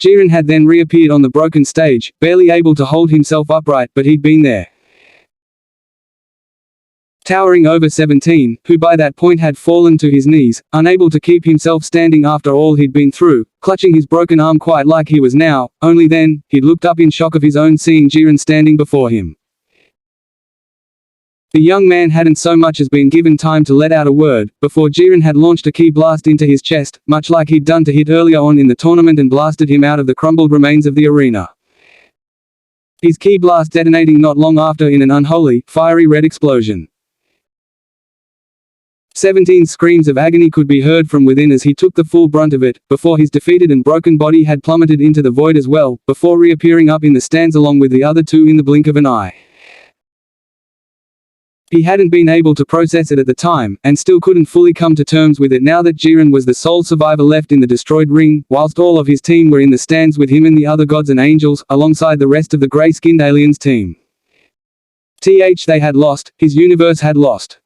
Jiren had then reappeared on the broken stage, barely able to hold himself upright, but he'd been there. Towering over 17, who by that point had fallen to his knees, unable to keep himself standing after all he'd been through, clutching his broken arm quite like he was now. Only then, he'd looked up in shock of his own seeing Jiren standing before him. The young man hadn't so much as been given time to let out a word, before Jiren had launched a ki blast into his chest, much like he'd done to Hit earlier on in the tournament, and blasted him out of the crumbled remains of the arena. His ki blast detonating not long after in an unholy, fiery red explosion. 17's screams of agony could be heard from within as he took the full brunt of it, before his defeated and broken body had plummeted into the void as well, before reappearing up in the stands along with the other two in the blink of an eye. He hadn't been able to process it at the time, and still couldn't fully come to terms with it now that Jiren was the sole survivor left in the destroyed ring, whilst all of his team were in the stands with him and the other gods and angels, alongside the rest of the grey-skinned aliens team. They had lost, his universe had lost.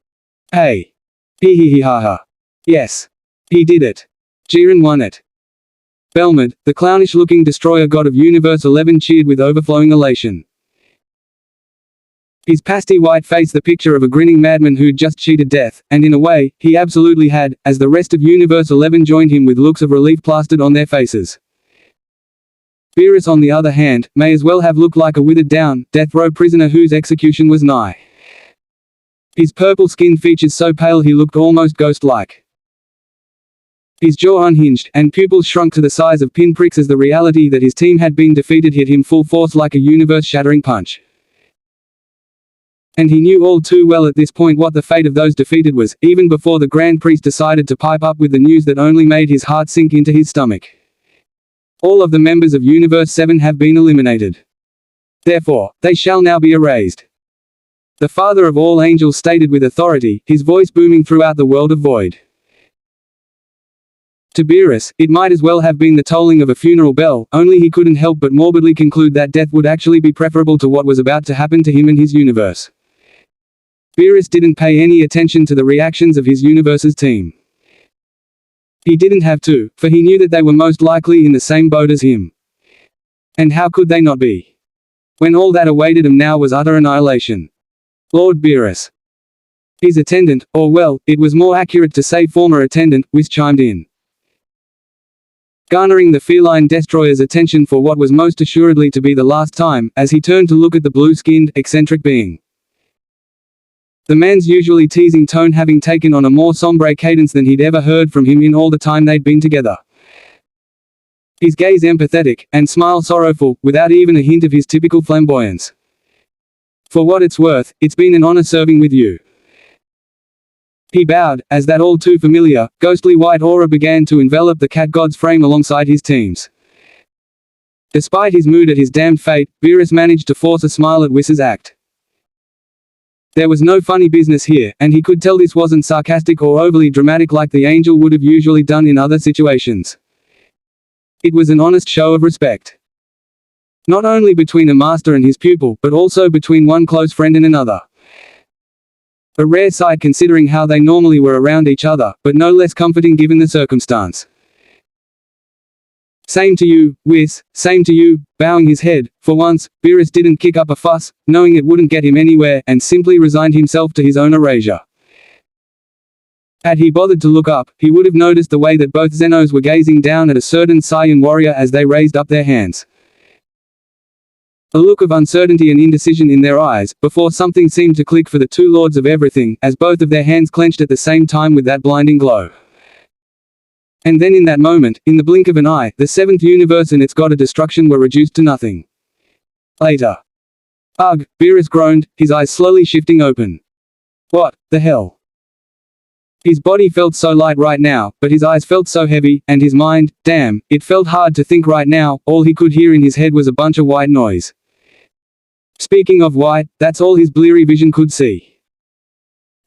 Hey. Hee-hee-hee-ha-ha. Yes. He did it. Jiren won it. Belmont, the clownish-looking destroyer god of Universe 11, cheered with overflowing elation. His pasty white face the picture of a grinning madman who'd just cheated death, and in a way, he absolutely had, as the rest of Universe 11 joined him with looks of relief plastered on their faces. Beerus, on the other hand, may as well have looked like a withered down, death row prisoner whose execution was nigh. His purple-skinned features so pale he looked almost ghost-like. His jaw unhinged, and pupils shrunk to the size of pinpricks as the reality that his team had been defeated hit him full force like a universe-shattering punch. And he knew all too well at this point what the fate of those defeated was, even before the Grand Priest decided to pipe up with the news that only made his heart sink into his stomach. All of the members of Universe 7 have been eliminated. Therefore, they shall now be erased. The Father of all angels stated with authority, his voice booming throughout the world of void. To Beerus, it might as well have been the tolling of a funeral bell, only he couldn't help but morbidly conclude that death would actually be preferable to what was about to happen to him and his universe. Beerus didn't pay any attention to the reactions of his universe's team. He didn't have to, for he knew that they were most likely in the same boat as him. And how could they not be? When all that awaited him now was utter annihilation. Lord Beerus. His attendant, or well, it was more accurate to say former attendant, Whis chimed in, garnering the feline destroyer's attention for what was most assuredly to be the last time, as he turned to look at the blue-skinned, eccentric being. The man's usually teasing tone having taken on a more sombre cadence than he'd ever heard from him in all the time they'd been together. His gaze empathetic, and smile sorrowful, without even a hint of his typical flamboyance. For what it's worth, it's been an honor serving with you. He bowed, as that all too familiar, ghostly white aura began to envelop the cat god's frame alongside his team's. Despite his mood at his damned fate, Beerus managed to force a smile at Whiss's act. There was no funny business here, and he could tell this wasn't sarcastic or overly dramatic like the angel would have usually done in other situations. It was an honest show of respect. Not only between a master and his pupil, but also between one close friend and another. A rare sight considering how they normally were around each other, but no less comforting given the circumstance. Same to you, Whis, same to you. Bowing his head, for once, Beerus didn't kick up a fuss, knowing it wouldn't get him anywhere, and simply resigned himself to his own erasure. Had he bothered to look up, he would have noticed the way that both Zenos were gazing down at a certain Saiyan warrior as they raised up their hands. A look of uncertainty and indecision in their eyes, before something seemed to click for the two lords of everything, as both of their hands clenched at the same time with that blinding glow. And then in that moment, in the blink of an eye, the seventh universe and its god of destruction were reduced to nothing. Later. Ugh, Beerus groaned, his eyes slowly shifting open. What the hell? His body felt so light right now, but his eyes felt so heavy, and his mind, damn, it felt hard to think right now. All he could hear in his head was a bunch of white noise. Speaking of white, that's all his bleary vision could see.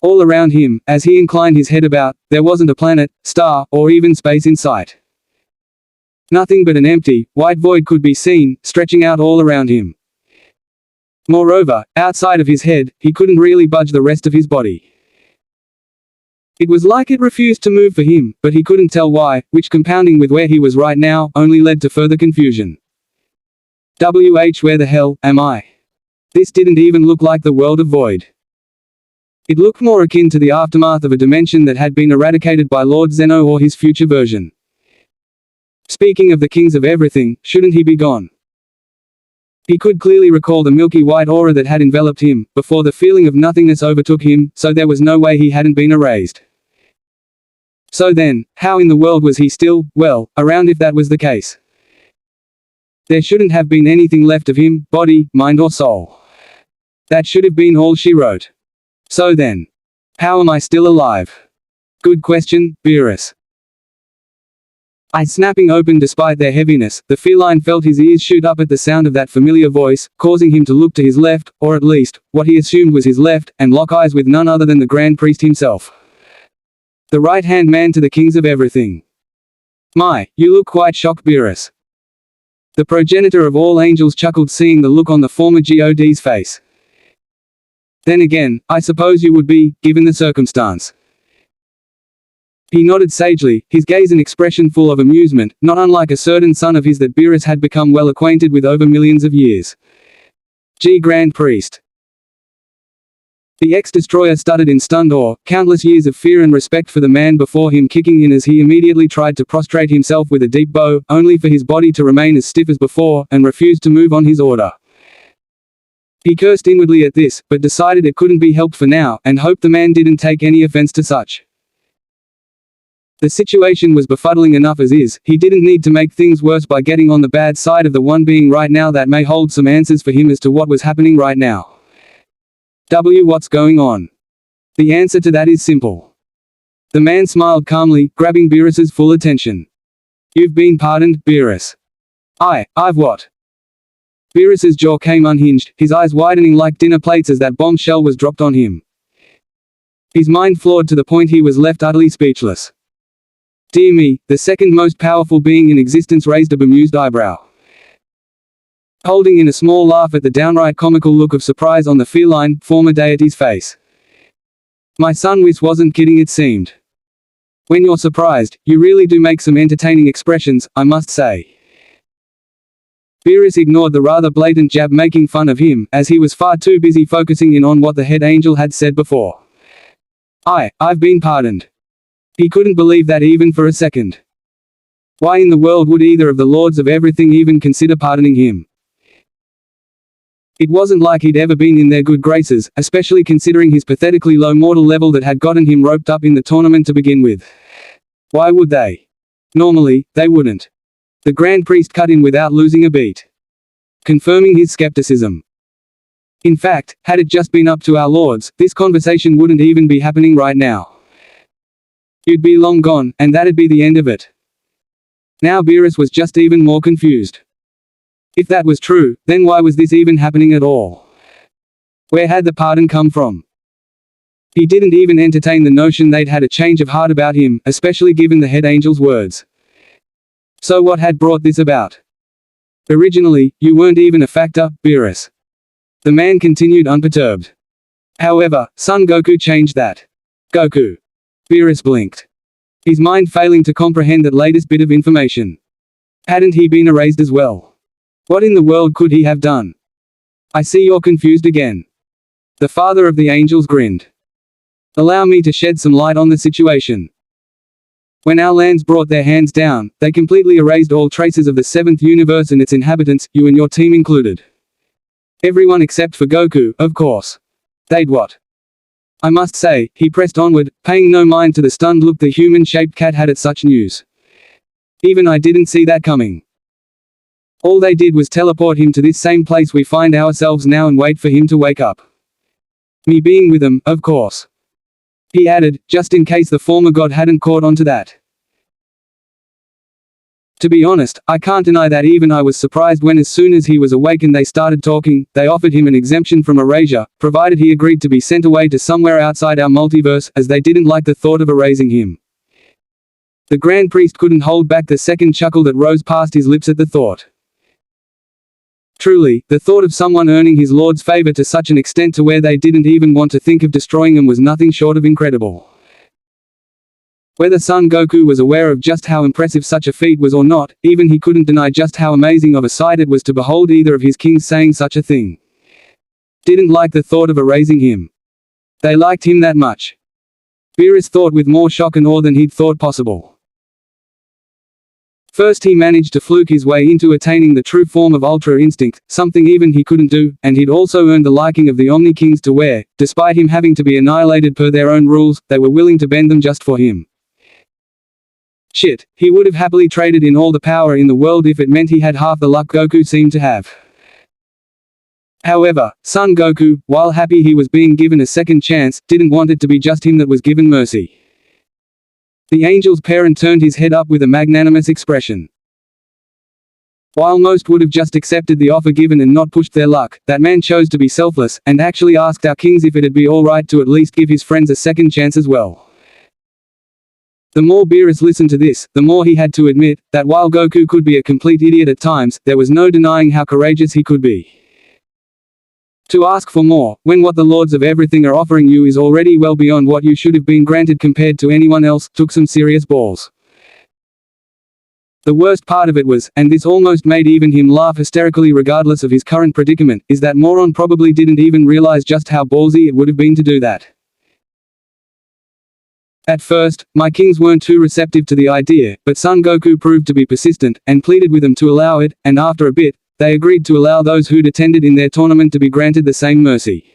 All around him, as he inclined his head about, there wasn't a planet, star, or even space in sight. Nothing but an empty, white void could be seen, stretching out all around him. Moreover, outside of his head, he couldn't really budge the rest of his body. It was like it refused to move for him, but he couldn't tell why, which compounding with where he was right now, only led to further confusion. Where the hell am I? This didn't even look like the world of Void. It looked more akin to the aftermath of a dimension that had been eradicated by Lord Zeno or his future version. Speaking of the kings of everything, shouldn't he be gone? He could clearly recall the milky white aura that had enveloped him, before the feeling of nothingness overtook him, so there was no way he hadn't been erased. So then, how in the world was he still, well, around if that was the case? There shouldn't have been anything left of him, body, mind or soul. That should have been all she wrote. So then, how am I still alive? Good question, Beerus. Eyes snapping open despite their heaviness, the feline felt his ears shoot up at the sound of that familiar voice, causing him to look to his left, or at least, what he assumed was his left, and lock eyes with none other than the Grand Priest himself. The right-hand man to the kings of everything. My, you look quite shocked, Beerus. The progenitor of all angels chuckled, seeing the look on the former God's face. Then again, I suppose you would be, given the circumstance. He nodded sagely, his gaze an expression full of amusement, not unlike a certain son of his that Beerus had become well acquainted with over millions of years. Grand Priest. The ex-destroyer stuttered in stunned awe, countless years of fear and respect for the man before him kicking in as he immediately tried to prostrate himself with a deep bow, only for his body to remain as stiff as before, and refused to move on his order. He cursed inwardly at this, but decided it couldn't be helped for now, and hoped the man didn't take any offense to such. The situation was befuddling enough as is, he didn't need to make things worse by getting on the bad side of the one being right now that may hold some answers for him as to what was happening right now. What's going on? The answer to that is simple. The man smiled calmly, grabbing Beerus's full attention. You've been pardoned, Beerus. I've what? Beerus's jaw came unhinged, his eyes widening like dinner plates as that bombshell was dropped on him. His mind floored to the point he was left utterly speechless. Dear me, the second most powerful being in existence raised a bemused eyebrow, holding in a small laugh at the downright comical look of surprise on the feline, former deity's face. My son Whis wasn't kidding, it seemed. When you're surprised, you really do make some entertaining expressions, I must say. Beerus ignored the rather blatant jab making fun of him, as he was far too busy focusing in on what the head angel had said before. I've been pardoned. He couldn't believe that even for a second. Why in the world would either of the lords of everything even consider pardoning him? It wasn't like he'd ever been in their good graces, especially considering his pathetically low mortal level that had gotten him roped up in the tournament to begin with. Why would they? Normally, they wouldn't. The Grand Priest cut in without losing a beat, confirming his skepticism. In fact, had it just been up to our lords, this conversation wouldn't even be happening right now. You'd be long gone, and that'd be the end of it. Now Beerus was just even more confused. If that was true, then why was this even happening at all? Where had the pardon come from? He didn't even entertain the notion they'd had a change of heart about him, especially given the head angel's words. So what had brought this about? Originally, you weren't even a factor, Beerus. The man continued unperturbed. However, Son Goku changed that. Goku. Beerus blinked, his mind failing to comprehend that latest bit of information. Hadn't he been erased as well? What in the world could he have done? I see you're confused again. The father of the angels grinned. Allow me to shed some light on the situation. When our lands brought their hands down, they completely erased all traces of the seventh universe and its inhabitants, you and your team included. Everyone except for Goku, of course. They'd what? I must say, he pressed onward, paying no mind to the stunned look the human-shaped cat had at such news. Even I didn't see that coming. All they did was teleport him to this same place we find ourselves now and wait for him to wake up. Me being with them, of course. He added, just in case the former god hadn't caught on to that. To be honest, I can't deny that even I was surprised when as soon as he was awake and they started talking, they offered him an exemption from erasure, provided he agreed to be sent away to somewhere outside our multiverse, as they didn't like the thought of erasing him. The Grand Priest couldn't hold back the second chuckle that rose past his lips at the thought. Truly, the thought of someone earning his lord's favor to such an extent to where they didn't even want to think of destroying him was nothing short of incredible. Whether Son Goku was aware of just how impressive such a feat was or not, even he couldn't deny just how amazing of a sight it was to behold either of his kings saying such a thing. Didn't like the thought of erasing him. They liked him that much. Beerus thought with more shock and awe than he'd thought possible. First he managed to fluke his way into attaining the true form of Ultra Instinct, something even he couldn't do, and he'd also earned the liking of the Omni Kings to where, despite him having to be annihilated per their own rules, they were willing to bend them just for him. Shit, he would have happily traded in all the power in the world if it meant he had half the luck Goku seemed to have. However, Son Goku, while happy he was being given a second chance, didn't want it to be just him that was given mercy. The angel's parent turned his head up with a magnanimous expression. While most would have just accepted the offer given and not pushed their luck, that man chose to be selfless, and actually asked our kings if it'd be alright to at least give his friends a second chance as well. The more Beerus listened to this, the more he had to admit, that while Goku could be a complete idiot at times, there was no denying how courageous he could be. To ask for more, when what the lords of everything are offering you is already well beyond what you should have been granted compared to anyone else, took some serious balls. The worst part of it was, and this almost made even him laugh hysterically regardless of his current predicament, is that moron probably didn't even realize just how ballsy it would have been to do that. At first, my kings weren't too receptive to the idea, but Son Goku proved to be persistent, and pleaded with them to allow it, and after a bit, they agreed to allow those who'd attended in their tournament to be granted the same mercy.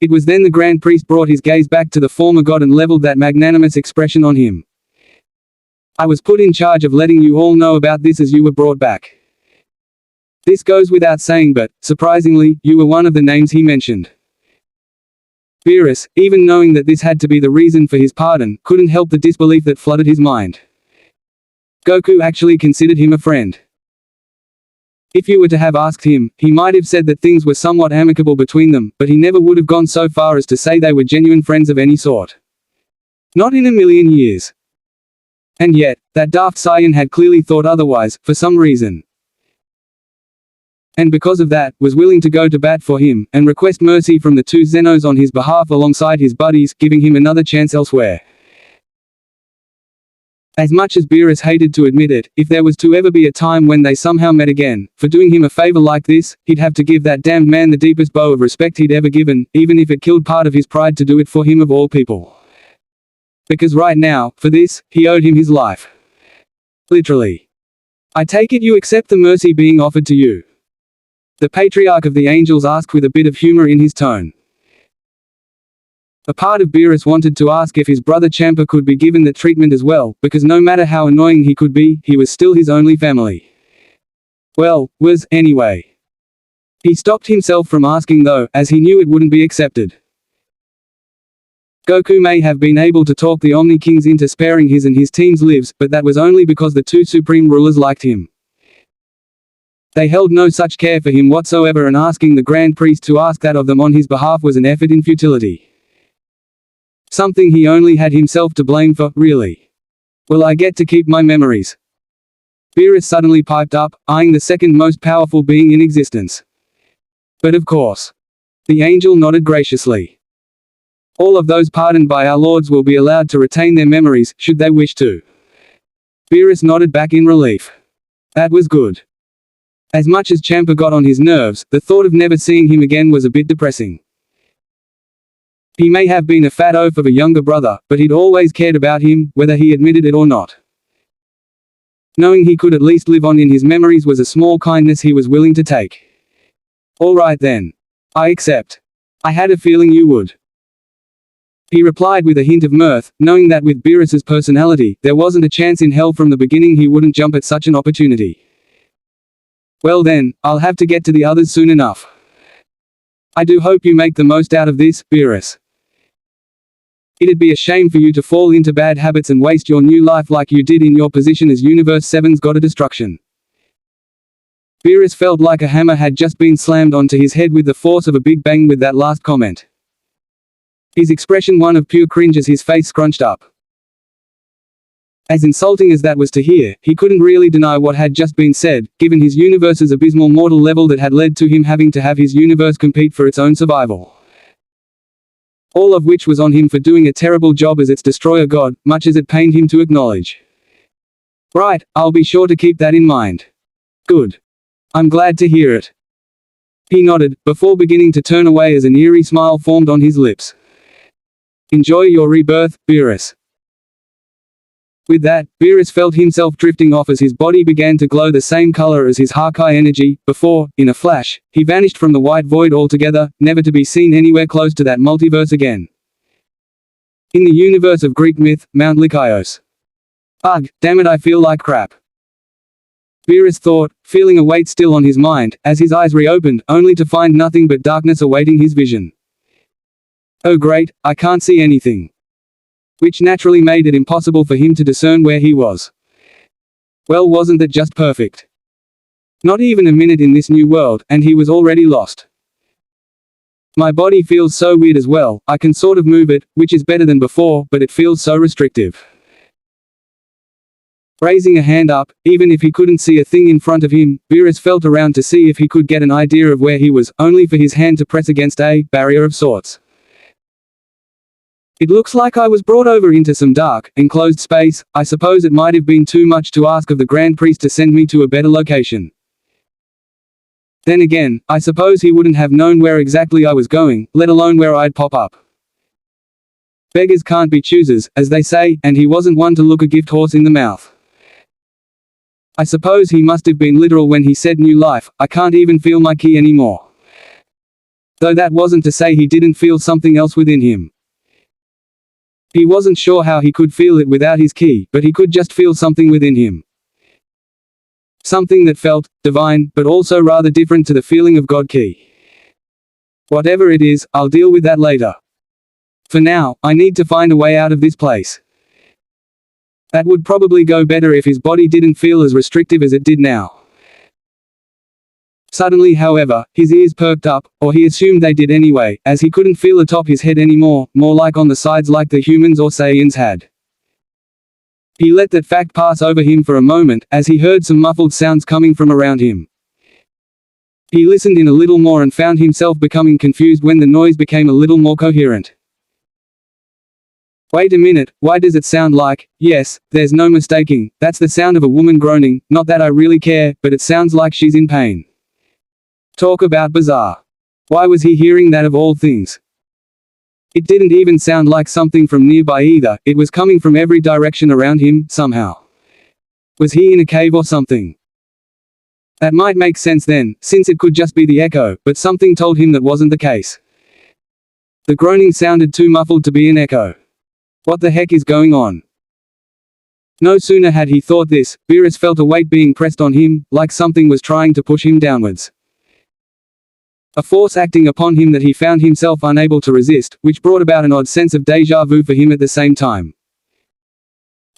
It was then the Grand Priest brought his gaze back to the former god and leveled that magnanimous expression on him. I was put in charge of letting you all know about this as you were brought back. This goes without saying, but, surprisingly, you were one of the names he mentioned. Beerus, even knowing that this had to be the reason for his pardon, couldn't help the disbelief that flooded his mind. Goku actually considered him a friend. If you were to have asked him, he might have said that things were somewhat amicable between them, but he never would have gone so far as to say they were genuine friends of any sort. Not in a million years. And yet, that daft Saiyan had clearly thought otherwise, for some reason. And because of that, was willing to go to bat for him, and request mercy from the two Zenos on his behalf alongside his buddies, giving him another chance elsewhere. As much as Beerus hated to admit it, if there was to ever be a time when they somehow met again, for doing him a favor like this, he'd have to give that damned man the deepest bow of respect he'd ever given, even if it killed part of his pride to do it for him of all people. Because right now, for this, he owed him his life. Literally. I take it you accept the mercy being offered to you? The Patriarch of the Angels asked with a bit of humor in his tone. A part of Beerus wanted to ask if his brother Champa could be given that treatment as well, because no matter how annoying he could be, he was still his only family. Well, was, anyway. He stopped himself from asking though, as he knew it wouldn't be accepted. Goku may have been able to talk the Omni Kings into sparing his and his team's lives, but that was only because the two supreme rulers liked him. They held no such care for him whatsoever, and asking the Grand Priest to ask that of them on his behalf was an effort in futility. Something he only had himself to blame for, really. Will I get to keep my memories? Beerus suddenly piped up, eyeing the second most powerful being in existence. But of course. The angel nodded graciously. All of those pardoned by our lords will be allowed to retain their memories, should they wish to. Beerus nodded back in relief. That was good. As much as Champa got on his nerves, the thought of never seeing him again was a bit depressing. He may have been a fat oaf of a younger brother, but he'd always cared about him, whether he admitted it or not. Knowing he could at least live on in his memories was a small kindness he was willing to take. All right then. I accept. I had a feeling you would. He replied with a hint of mirth, knowing that with Beerus's personality, there wasn't a chance in hell from the beginning he wouldn't jump at such an opportunity. Well then, I'll have to get to the others soon enough. I do hope you make the most out of this, Beerus. It'd be a shame for you to fall into bad habits and waste your new life like you did in your position as Universe 7's God of Destruction. Beerus felt like a hammer had just been slammed onto his head with the force of a big bang with that last comment. His expression one of pure cringe as his face scrunched up. As insulting as that was to hear, he couldn't really deny what had just been said, given his universe's abysmal mortal level that had led to him having to have his universe compete for its own survival. all of which was on him for doing a terrible job as its destroyer god, much as it pained him to acknowledge. Right, I'll be sure to keep that in mind. Good. I'm glad to hear it. He nodded, before beginning to turn away as an eerie smile formed on his lips. Enjoy your rebirth, Beerus. With that, Beerus felt himself drifting off as his body began to glow the same color as his Hakai energy, before, in a flash, he vanished from the white void altogether, never to be seen anywhere close to that multiverse again. In the universe of Greek myth, Mount Lycaos. Ugh, damn it, I feel like crap. Beerus thought, feeling a weight still on his mind, as his eyes reopened, only to find nothing but darkness awaiting his vision. Oh great, I can't see anything. Which naturally made it impossible for him to discern where he was. Well, wasn't that just perfect? Not even a minute in this new world, and he was already lost. My body feels so weird as well, I can sort of move it, which is better than before, but it feels so restrictive. Raising a hand up, even if he couldn't see a thing in front of him, Beerus felt around to see if he could get an idea of where he was, only for his hand to press against a barrier of sorts. It looks like I was brought over into some dark, enclosed space. I suppose it might have been too much to ask of the Grand Priest to send me to a better location. Then again, I suppose he wouldn't have known where exactly I was going, let alone where I'd pop up. Beggars can't be choosers, as they say, and he wasn't one to look a gift horse in the mouth. I suppose he must have been literal when he said new life. I can't even feel my ki anymore. Though that wasn't to say he didn't feel something else within him. He wasn't sure how he could feel it without his ki, but he could just feel something within him. Something that felt divine, but also rather different to the feeling of God ki. Whatever it is, I'll deal with that later. For now, I need to find a way out of this place. That would probably go better if his body didn't feel as restrictive as it did now. Suddenly, however, his ears perked up, or he assumed they did anyway, as he couldn't feel atop his head anymore, more like on the sides like the humans or Saiyans had. He let that fact pass over him for a moment, as he heard some muffled sounds coming from around him. He listened in a little more and found himself becoming confused when the noise became a little more coherent. Wait a minute, why does it sound like, yes, there's no mistaking, that's the sound of a woman groaning, not that I really care, but it sounds like she's in pain. Talk about bizarre. Why was he hearing that of all things? It didn't even sound like something from nearby either, it was coming from every direction around him, somehow. Was he in a cave or something? That might make sense then, since it could just be the echo, but something told him that wasn't the case. The groaning sounded too muffled to be an echo. What the heck is going on? No sooner had he thought this, Beerus felt a weight being pressed on him, like something was trying to push him downwards. A force acting upon him that he found himself unable to resist, which brought about an odd sense of déjà vu for him at the same time.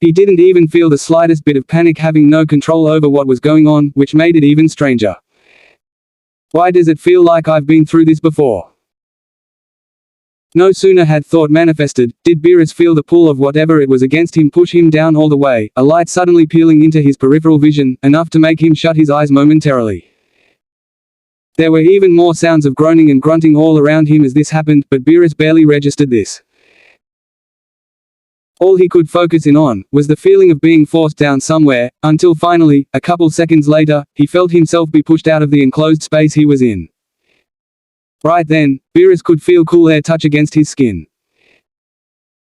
He didn't even feel the slightest bit of panic, having no control over what was going on, which made it even stranger. Why does it feel like I've been through this before? No sooner had thought manifested, did Beerus feel the pull of whatever it was against him push him down all the way, a light suddenly peeling into his peripheral vision, enough to make him shut his eyes momentarily. There were even more sounds of groaning and grunting all around him as this happened, but Beerus barely registered this. All he could focus in on was the feeling of being forced down somewhere, until finally, a couple seconds later, he felt himself be pushed out of the enclosed space he was in. Right then, Beerus could feel cool air touch against his skin.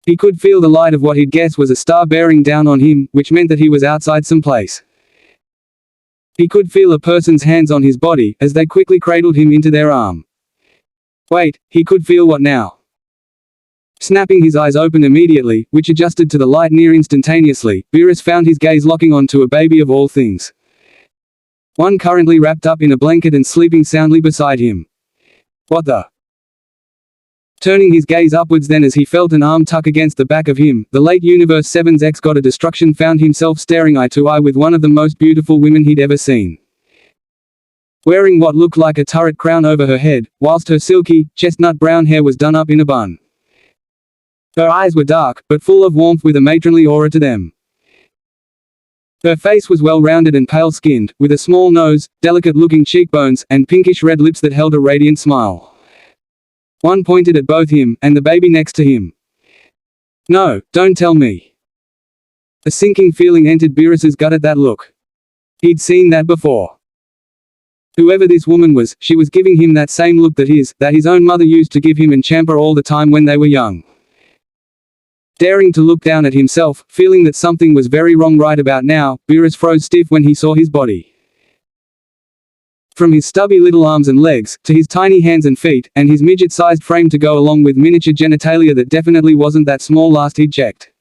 He could feel the light of what he'd guessed was a star bearing down on him, which meant that he was outside some place. He could feel a person's hands on his body, as they quickly cradled him into their arm. Wait, he could feel what now? Snapping his eyes open immediately, which adjusted to the light near instantaneously, Beerus found his gaze locking onto a baby of all things. One currently wrapped up in a blanket and sleeping soundly beside him. What the? Turning his gaze upwards then as he felt an arm tuck against the back of him, the late Universe 7's ex-god of destruction found himself staring eye to eye with one of the most beautiful women he'd ever seen. Wearing what looked like a turret crown over her head, whilst her silky, chestnut brown hair was done up in a bun. Her eyes were dark, but full of warmth with a matronly aura to them. Her face was well-rounded and pale-skinned, with a small nose, delicate-looking cheekbones, and pinkish red lips that held a radiant smile. One pointed at both him, and the baby next to him. "No, don't tell me." A sinking feeling entered Beerus's gut at that look. He'd seen that before. Whoever this woman was, she was giving him that same look that his own mother used to give him and Champa all the time when they were young. Daring to look down at himself, feeling that something was very wrong right about now, Beerus froze stiff when he saw his body. From his stubby little arms and legs, to his tiny hands and feet, and his midget-sized frame to go along with miniature genitalia that definitely wasn't that small last he'd checked.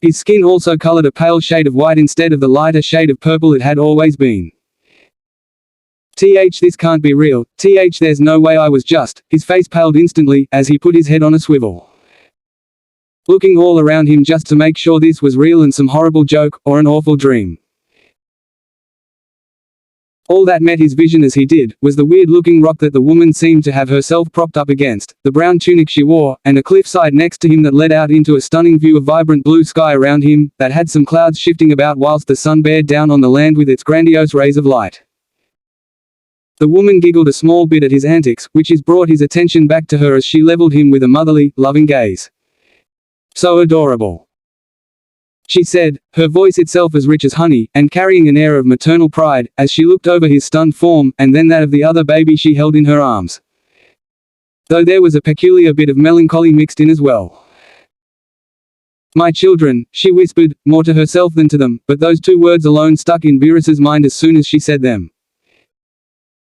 His skin also colored a pale shade of white instead of the lighter shade of purple it had always been. This can't be real, there's no way I was just. His face paled instantly, as he put his head on a swivel, looking all around him just to make sure this was real and some horrible joke, or an awful dream. All that met his vision as he did, was the weird-looking rock that the woman seemed to have herself propped up against, the brown tunic she wore, and a cliffside next to him that led out into a stunning view of vibrant blue sky around him, that had some clouds shifting about whilst the sun bared down on the land with its grandiose rays of light. The woman giggled a small bit at his antics, which brought his attention back to her as she leveled him with a motherly, loving gaze. "So adorable," she said, her voice itself as rich as honey, and carrying an air of maternal pride, as she looked over his stunned form, and then that of the other baby she held in her arms. Though there was a peculiar bit of melancholy mixed in as well. "My children," she whispered, more to herself than to them, but those two words alone stuck in Beerus's mind as soon as she said them.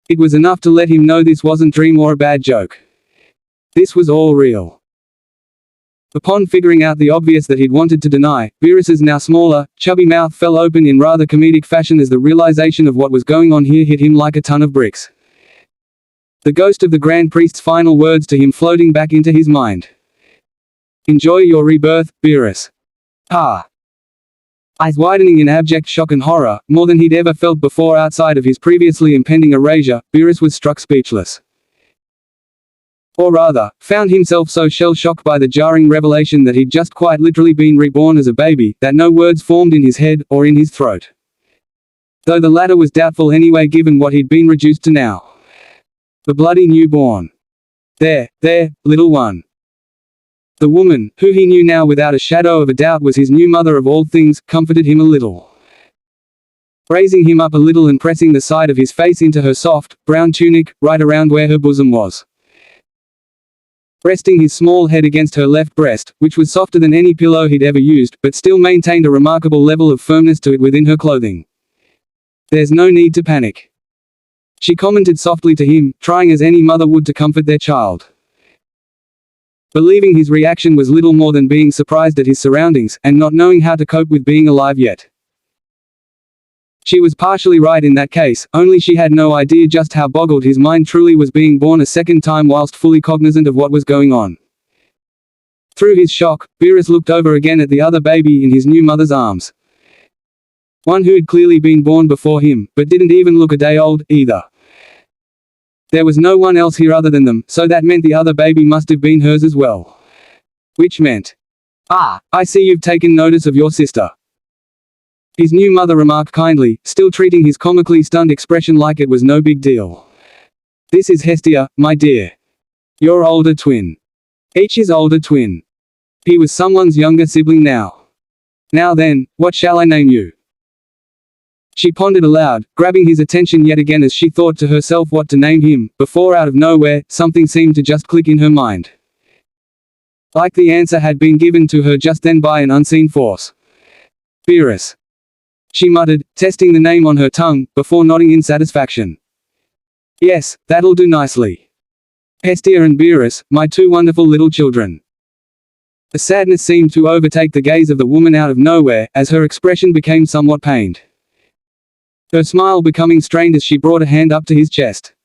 It was enough to let him know this wasn't dream or a bad joke. This was all real. Upon figuring out the obvious that he'd wanted to deny, Beerus's now smaller, chubby mouth fell open in rather comedic fashion as the realization of what was going on here hit him like a ton of bricks. The ghost of the Grand Priest's final words to him floating back into his mind. "Enjoy your rebirth, Beerus." Ah! Eyes widening in abject shock and horror, more than he'd ever felt before outside of his previously impending erasure, Beerus was struck speechless. Or rather, found himself so shell-shocked by the jarring revelation that he'd just quite literally been reborn as a baby, that no words formed in his head, or in his throat. Though the latter was doubtful anyway given what he'd been reduced to now. The bloody newborn. There, little one. The woman, who he knew now without a shadow of a doubt was his new mother of all things, comforted him a little. Raising him up a little and pressing the side of his face into her soft, brown tunic, right around where her bosom was. Resting his small head against her left breast, which was softer than any pillow he'd ever used, but still maintained a remarkable level of firmness to it within her clothing. "There's no need to panic," she commented softly to him, trying as any mother would to comfort their child. Believing his reaction was little more than being surprised at his surroundings, and not knowing how to cope with being alive yet. She was partially right in that case, only she had no idea just how boggled his mind truly was being born a second time whilst fully cognizant of what was going on. Through his shock, Beerus looked over again at the other baby in his new mother's arms. One who'd clearly been born before him, but didn't even look a day old, either. There was no one else here other than them, so that meant the other baby must have been hers as well. Which meant, "Ah, I see you've taken notice of your sister," his new mother remarked kindly, still treating his comically stunned expression like it was no big deal. "This is Hestia, my dear. Your older twin." Each his older twin. He was someone's younger sibling now. "Now then, what shall I name you?" She pondered aloud, grabbing his attention yet again as she thought to herself what to name him, before out of nowhere, something seemed to just click in her mind. Like the answer had been given to her just then by an unseen force. "Beerus," she muttered, testing the name on her tongue, before nodding in satisfaction. "Yes, that'll do nicely. Hestia and Beerus, my two wonderful little children." A sadness seemed to overtake the gaze of the woman out of nowhere, as her expression became somewhat pained. Her smile becoming strained as she brought a hand up to his chest.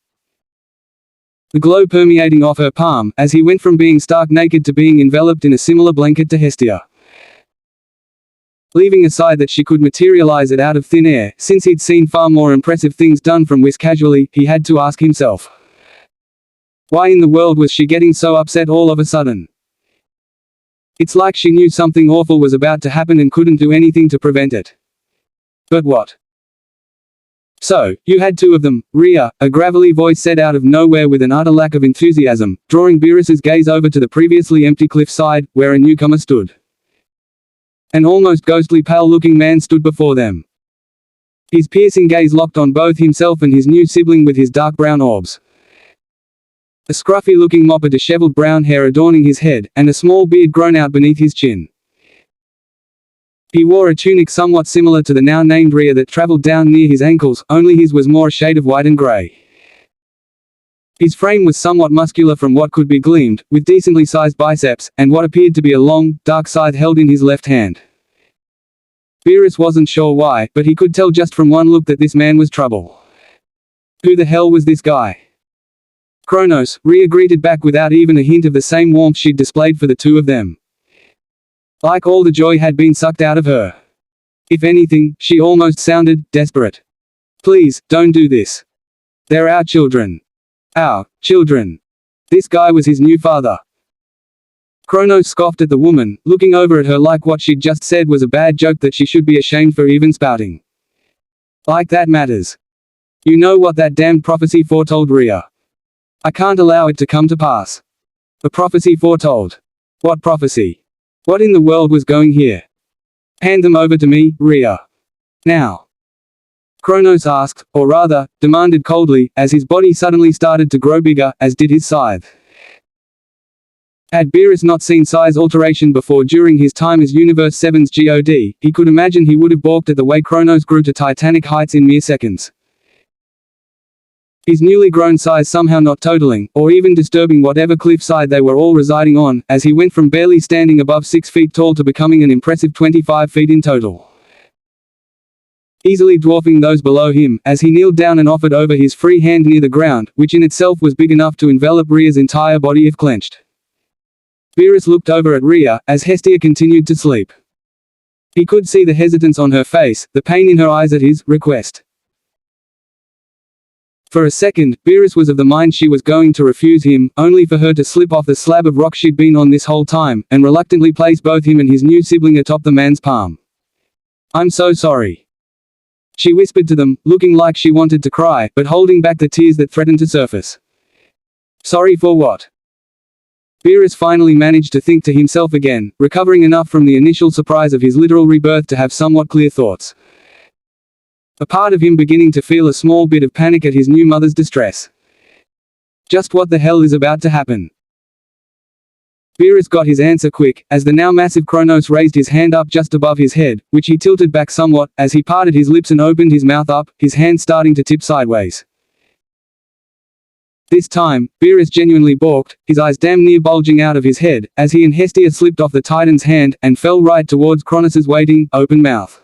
The glow permeating off her palm, as he went from being stark naked to being enveloped in a similar blanket to Hestia. Leaving aside that she could materialize it out of thin air, since he'd seen far more impressive things done from Whis casually, he had to ask himself. Why in the world was she getting so upset all of a sudden? It's like she knew something awful was about to happen and couldn't do anything to prevent it. But what? So, you had two of them, Rhea, a gravelly voice said out of nowhere with an utter lack of enthusiasm, drawing Beerus's gaze over to the previously empty cliffside, where a newcomer stood. An almost ghostly pale-looking man stood before them. His piercing gaze locked on both himself and his new sibling with his dark brown orbs. A scruffy-looking mop of disheveled brown hair adorning his head, and a small beard grown out beneath his chin. He wore a tunic somewhat similar to the now-named Rhea that traveled down near his ankles, only his was more a shade of white and grey. His frame was somewhat muscular from what could be gleaned, with decently sized biceps, and what appeared to be a long, dark scythe held in his left hand. Beerus wasn't sure why, but he could tell just from one look that this man was trouble. Who the hell was this guy? Kronos, Rhea greeted back without even a hint of the same warmth she'd displayed for the two of them. Like all the joy had been sucked out of her. If anything, she almost sounded desperate. Please, don't do this. They're our children. Our children. This guy was his new father. Kronos scoffed at the woman, looking over at her like what she'd just said was a bad joke that she should be ashamed for even spouting. Like that matters. You know what that damned prophecy foretold, Rhea. I can't allow it to come to pass. The prophecy foretold. What prophecy? What in the world was going here? Hand them over to me, Rhea. Now. Kronos asked, or rather, demanded coldly, as his body suddenly started to grow bigger, as did his scythe. Had Beerus not seen size alteration before during his time as Universe 7's God, he could imagine he would have balked at the way Kronos grew to titanic heights in mere seconds. His newly grown size somehow not totaling, or even disturbing whatever cliffside they were all residing on, as he went from barely standing above 6 feet tall to becoming an impressive 25 feet in total. Easily dwarfing those below him, as he kneeled down and offered over his free hand near the ground, which in itself was big enough to envelop Rhea's entire body if clenched. Beerus looked over at Rhea, as Hestia continued to sleep. He could see the hesitance on her face, the pain in her eyes at his request. For a second, Beerus was of the mind she was going to refuse him, only for her to slip off the slab of rock she'd been on this whole time, and reluctantly place both him and his new sibling atop the man's palm. I'm so sorry. She whispered to them, looking like she wanted to cry, but holding back the tears that threatened to surface. Sorry for what? Beerus finally managed to think to himself again, recovering enough from the initial surprise of his literal rebirth to have somewhat clear thoughts. A part of him beginning to feel a small bit of panic at his new mother's distress. Just what the hell is about to happen? Beerus got his answer quick, as the now massive Kronos raised his hand up just above his head, which he tilted back somewhat, as he parted his lips and opened his mouth up, his hand starting to tip sideways. This time, Beerus genuinely balked, his eyes damn near bulging out of his head, as he and Hestia slipped off the Titan's hand, and fell right towards Kronos's waiting, open mouth.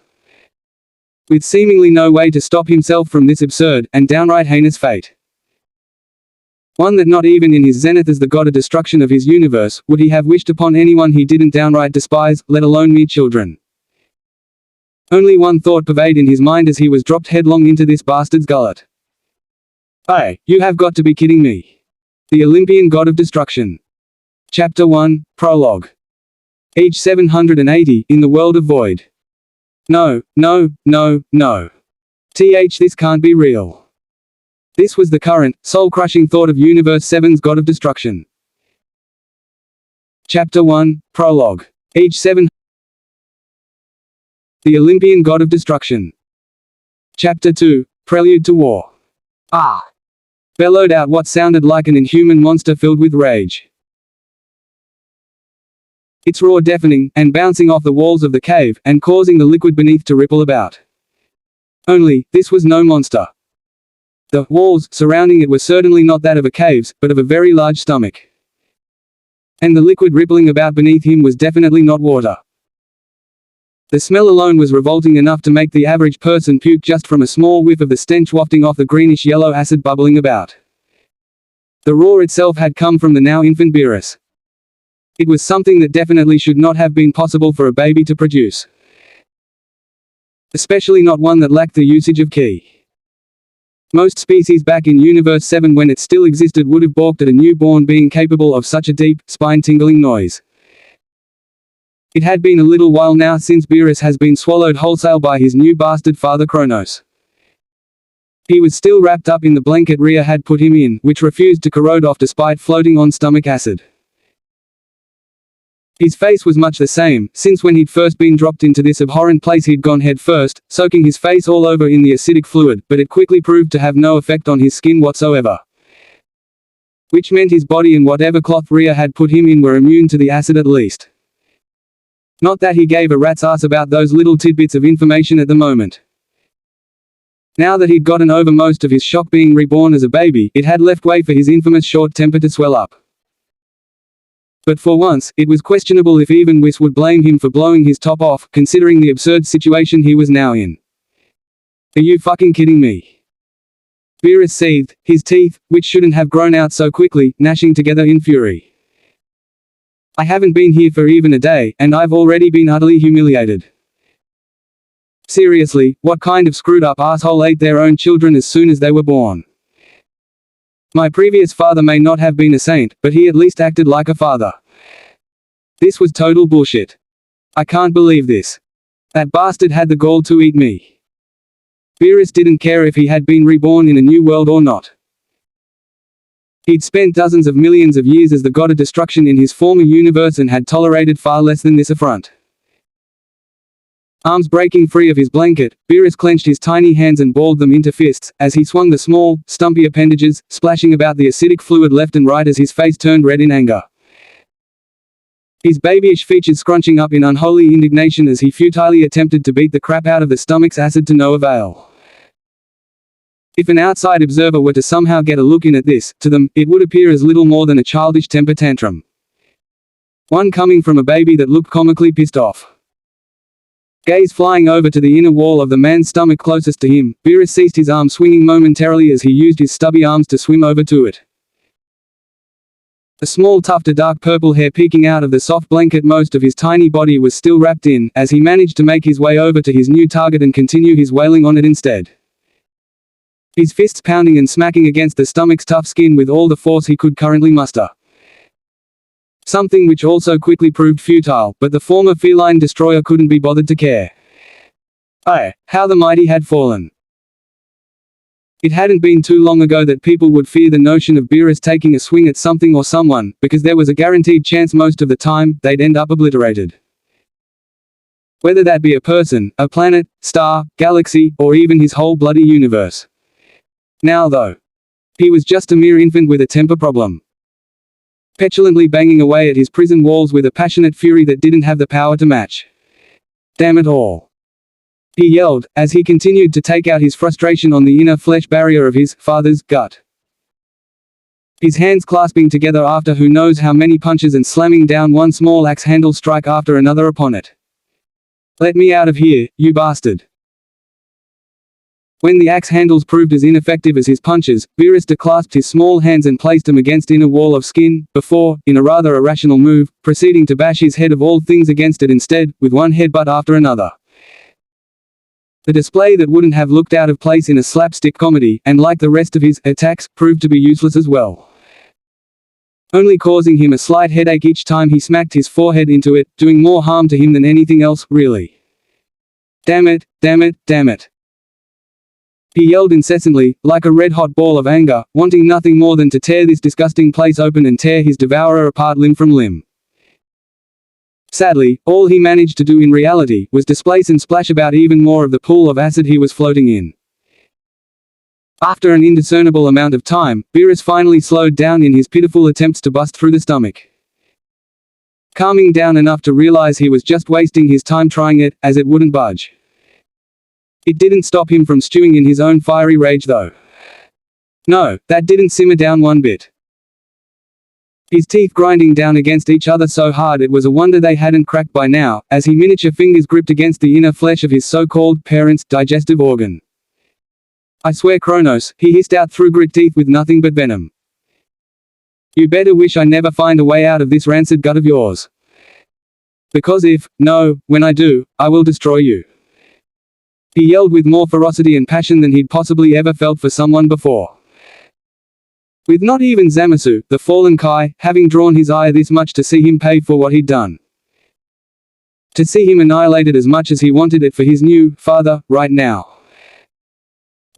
With seemingly no way to stop himself from this absurd, and downright heinous fate. One that not even in his zenith as the god of destruction of his universe, would he have wished upon anyone he didn't downright despise, let alone mere children. Only one thought pervaded in his mind as he was dropped headlong into this bastard's gullet. Hey, you have got to be kidding me. The Olympian God of Destruction. Chapter 1, Prologue. Age 780, in the world of Void. No, no, no, no. This can't be real. This was the current, soul-crushing thought of Universe 7's God of Destruction. Chapter 1, Prologue. Age 7. The Olympian God of Destruction. Chapter 2, Prelude to War. Ah! Bellowed out what sounded like an inhuman monster filled with rage. Its roar deafening, and bouncing off the walls of the cave, and causing the liquid beneath to ripple about. Only, this was no monster. The walls surrounding it were certainly not that of a cave's, but of a very large stomach. And the liquid rippling about beneath him was definitely not water. The smell alone was revolting enough to make the average person puke just from a small whiff of the stench wafting off the greenish-yellow acid bubbling about. The roar itself had come from the now infant Beerus. It was something that definitely should not have been possible for a baby to produce. Especially not one that lacked the usage of ki. Most species back in Universe 7 when it still existed would have balked at a newborn being capable of such a deep, spine-tingling noise. It had been a little while now since Beerus has been swallowed wholesale by his new bastard father Kronos. He was still wrapped up in the blanket Rhea had put him in, which refused to corrode off despite floating on stomach acid. His face was much the same, since when he'd first been dropped into this abhorrent place he'd gone head first, soaking his face all over in the acidic fluid, but it quickly proved to have no effect on his skin whatsoever. Which meant his body and whatever cloth Rhea had put him in were immune to the acid at least. Not that he gave a rat's ass about those little tidbits of information at the moment. Now that he'd gotten over most of his shock being reborn as a baby, it had left way for his infamous short temper to swell up. But for once, it was questionable if even Whis would blame him for blowing his top off, considering the absurd situation he was now in. Are you fucking kidding me? Beerus seethed, his teeth, which shouldn't have grown out so quickly, gnashing together in fury. I haven't been here for even a day, and I've already been utterly humiliated. Seriously, what kind of screwed-up asshole ate their own children as soon as they were born? My previous father may not have been a saint, but he at least acted like a father. This was total bullshit. I can't believe this. That bastard had the gall to eat me. Beerus didn't care if he had been reborn in a new world or not. He'd spent dozens of millions of years as the god of destruction in his former universe and had tolerated far less than this affront. Arms breaking free of his blanket, Beerus clenched his tiny hands and balled them into fists, as he swung the small, stumpy appendages, splashing about the acidic fluid left and right as his face turned red in anger. His babyish features scrunching up in unholy indignation as he futilely attempted to beat the crap out of the stomach's acid to no avail. If an outside observer were to somehow get a look in at this, to them, it would appear as little more than a childish temper tantrum. One coming from a baby that looked comically pissed off. Gaze flying over to the inner wall of the man's stomach closest to him, Beerus ceased his arm swinging momentarily as he used his stubby arms to swim over to it. A small tuft of dark purple hair peeking out of the soft blanket most of his tiny body was still wrapped in, as he managed to make his way over to his new target and continue his wailing on it instead. His fists pounding and smacking against the stomach's tough skin with all the force he could currently muster. Something which also quickly proved futile, but the former feline destroyer couldn't be bothered to care. Aye, how the mighty had fallen. It hadn't been too long ago that people would fear the notion of Beerus taking a swing at something or someone, because there was a guaranteed chance most of the time, they'd end up obliterated. Whether that be a person, a planet, star, galaxy, or even his whole bloody universe. Now though. He was just a mere infant with a temper problem. Petulantly banging away at his prison walls with a passionate fury that didn't have the power to match. Damn it all. He yelled, as he continued to take out his frustration on the inner flesh barrier of his father's gut. His hands clasping together after who knows how many punches and slamming down one small axe handle strike after another upon it. Let me out of here, you bastard. When the axe handles proved as ineffective as his punches, Beerus declasped his small hands and placed them against inner wall of skin, before, in a rather irrational move, proceeding to bash his head of all things against it instead, with one headbutt after another. The display that wouldn't have looked out of place in a slapstick comedy, and like the rest of his attacks, proved to be useless as well. Only causing him a slight headache each time he smacked his forehead into it, doing more harm to him than anything else, really. Damn it, damn it, damn it. He yelled incessantly, like a red-hot ball of anger, wanting nothing more than to tear this disgusting place open and tear his devourer apart limb from limb. Sadly, all he managed to do in reality, was displace and splash about even more of the pool of acid he was floating in. After an indiscernible amount of time, Beerus finally slowed down in his pitiful attempts to bust through the stomach. Calming down enough to realize he was just wasting his time trying it, as it wouldn't budge. It didn't stop him from stewing in his own fiery rage though. No, that didn't simmer down one bit. His teeth grinding down against each other so hard it was a wonder they hadn't cracked by now, as his miniature fingers gripped against the inner flesh of his so-called parent's digestive organ. I swear Kronos, he hissed out through grit teeth with nothing but venom. You better wish I never find a way out of this rancid gut of yours. Because when I do, I will destroy you. He yelled with more ferocity and passion than he'd possibly ever felt for someone before. With not even Zamasu, the fallen Kai, having drawn his ire this much to see him pay for what he'd done. To see him annihilated as much as he wanted it for his new father, right now.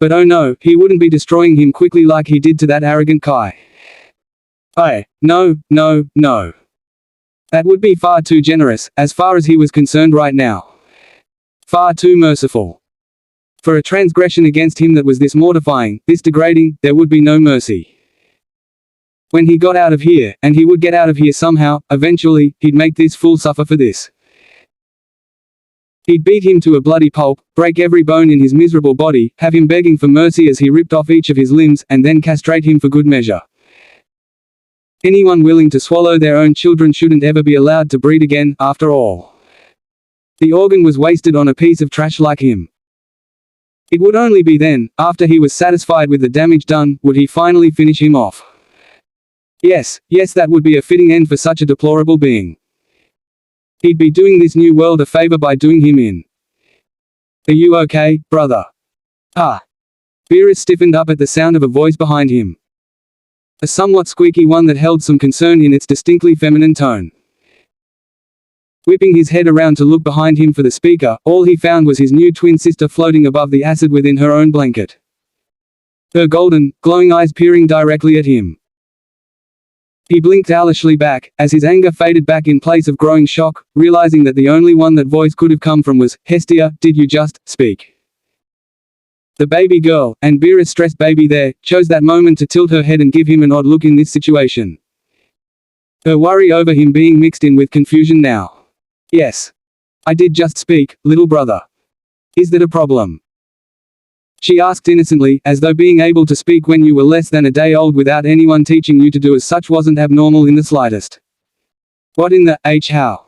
But oh no, he wouldn't be destroying him quickly like he did to that arrogant Kai. No, no, no. That would be far too generous, as far as he was concerned right now. Far too merciful. For a transgression against him that was this mortifying, this degrading, there would be no mercy. When he got out of here, and he would get out of here somehow, eventually, he'd make this fool suffer for this. He'd beat him to a bloody pulp, break every bone in his miserable body, have him begging for mercy as he ripped off each of his limbs, and then castrate him for good measure. Anyone willing to swallow their own children shouldn't ever be allowed to breed again, after all. The organ was wasted on a piece of trash like him. It would only be then, after he was satisfied with the damage done, would he finally finish him off. Yes, that would be a fitting end for such a deplorable being. He'd be doing this new world a favor by doing him in. Are you okay, brother? Ah. Beerus stiffened up at the sound of a voice behind him. A somewhat squeaky one that held some concern in its distinctly feminine tone. Whipping his head around to look behind him for the speaker, all he found was his new twin sister floating above the acid within her own blanket. Her golden, glowing eyes peering directly at him. He blinked owlishly back, as his anger faded back in place of growing shock, realizing that the only one that voice could have come from was, "Hestia, did you just speak?" The baby girl, and Beerus' stressed baby there, chose that moment to tilt her head and give him an odd look in this situation. Her worry over him being mixed in with confusion now. "Yes. I did just speak, little brother. Is that a problem?" She asked innocently, as though being able to speak when you were less than a day old without anyone teaching you to do as such wasn't abnormal in the slightest. "What in the how?"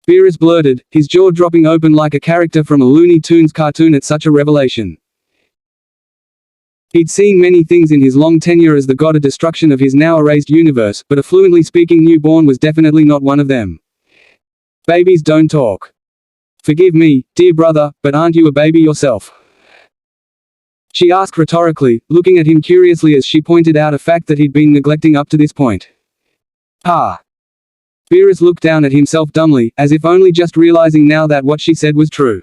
Beerus blurted, his jaw dropping open like a character from a Looney Tunes cartoon at such a revelation. He'd seen many things in his long tenure as the god of destruction of his now erased universe, but a fluently speaking newborn was definitely not one of them. Babies don't talk. Forgive me, dear brother, but aren't you a baby yourself? She asked rhetorically, looking at him curiously as she pointed out a fact that he'd been neglecting up to this point. Ah. Beerus looked down at himself dumbly, as if only just realizing now that what she said was true.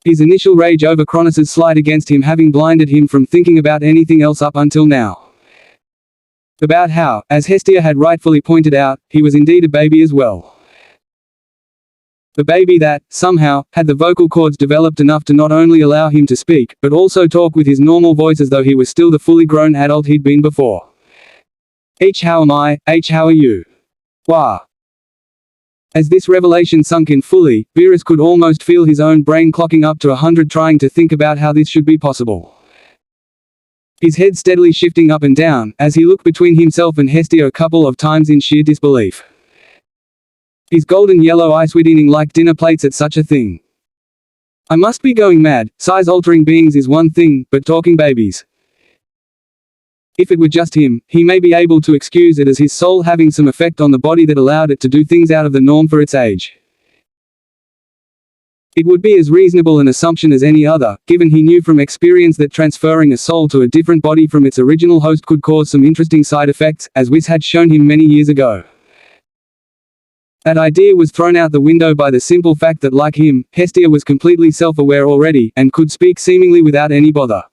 His initial rage over Kronos' slight against him having blinded him from thinking about anything else up until now. About how, as Hestia had rightfully pointed out, he was indeed a baby as well. The baby that, somehow, had the vocal cords developed enough to not only allow him to speak, but also talk with his normal voice as though he was still the fully grown adult he'd been before. How am I, how are you? Wah. As this revelation sunk in fully, Beerus could almost feel his own brain clocking up to 100 trying to think about how this should be possible. His head steadily shifting up and down, as he looked between himself and Hestia a couple of times in sheer disbelief. His golden yellow eyes widening like dinner plates at such a thing. I must be going mad. Size-altering beings is one thing, but talking babies. If it were just him, he may be able to excuse it as his soul having some effect on the body that allowed it to do things out of the norm for its age. It would be as reasonable an assumption as any other, given he knew from experience that transferring a soul to a different body from its original host could cause some interesting side effects, as Whis had shown him many years ago. That idea was thrown out the window by the simple fact that like him, Hestia was completely self-aware already, and could speak seemingly without any bother.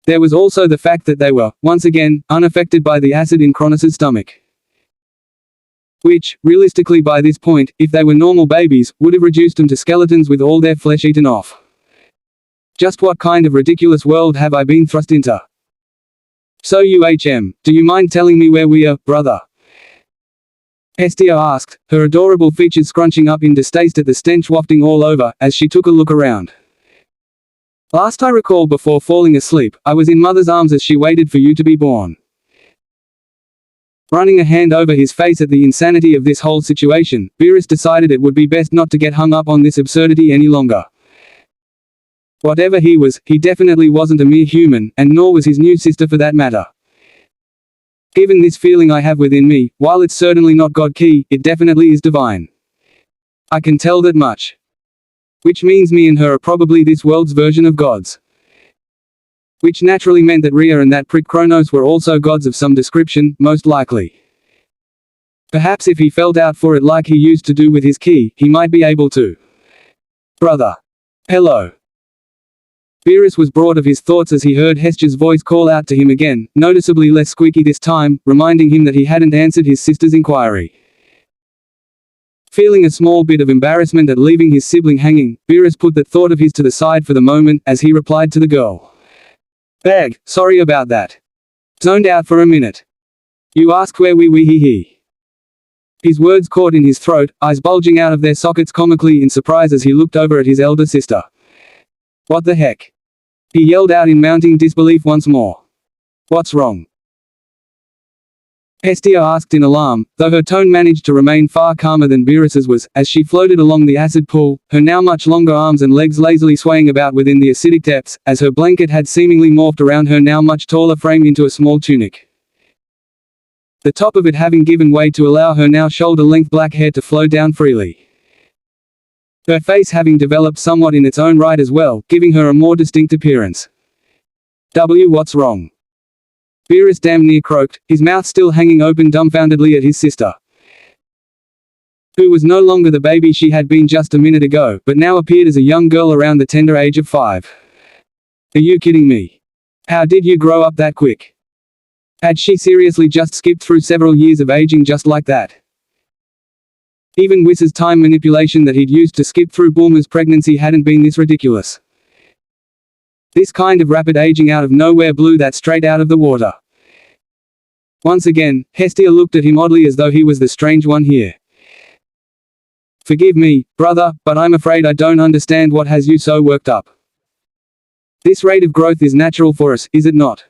There was also the fact that they were, once again, unaffected by the acid in Kronos' stomach. Which, realistically by this point, if they were normal babies, would have reduced them to skeletons with all their flesh eaten off. Just what kind of ridiculous world have I been thrust into? So do you mind telling me where we are, brother? Hestia asked, her adorable features scrunching up in distaste at the stench wafting all over, as she took a look around. Last I recall before falling asleep, I was in Mother's arms as she waited for you to be born. Running a hand over his face at the insanity of this whole situation, Beerus decided it would be best not to get hung up on this absurdity any longer. Whatever he was, he definitely wasn't a mere human, and nor was his new sister for that matter. Given this feeling I have within me, while it's certainly not God-key, it definitely is divine. I can tell that much. Which means me and her are probably this world's version of gods. Which naturally meant that Rhea and that prick Kronos were also gods of some description, most likely. Perhaps if he felt out for it like he used to do with his key, he might be able to. Brother. Hello. Beerus was brought of his thoughts as he heard Hestier's voice call out to him again, noticeably less squeaky this time, reminding him that he hadn't answered his sister's inquiry. Feeling a small bit of embarrassment at leaving his sibling hanging, Beerus put that thought of his to the side for the moment, as he replied to the girl. "Bag, sorry about that. Zoned out for a minute. You ask where we he. His words caught in his throat, eyes bulging out of their sockets comically in surprise as he looked over at his elder sister. "What the heck?" he yelled out in mounting disbelief once more. "What's wrong?" Hestier asked in alarm, though her tone managed to remain far calmer than Beerus's was, as she floated along the acid pool, her now much longer arms and legs lazily swaying about within the acidic depths, as her blanket had seemingly morphed around her now much taller frame into a small tunic. The top of it having given way to allow her now shoulder-length black hair to flow down freely. Her face having developed somewhat in its own right as well, giving her a more distinct appearance. What's wrong?" Beerus damn near croaked, his mouth still hanging open dumbfoundedly at his sister, who was no longer the baby she had been just a minute ago, but now appeared as a young girl around the tender age of 5. "Are you kidding me? How did you grow up that quick?" Had she seriously just skipped through several years of aging just like that? Even Wiss's time manipulation that he'd used to skip through Bulma's pregnancy hadn't been this ridiculous. This kind of rapid aging out of nowhere blew that straight out of the water. Once again, Hestier looked at him oddly as though he was the strange one here. "Forgive me, brother, but I'm afraid I don't understand what has you so worked up. This rate of growth is natural for us, is it not?"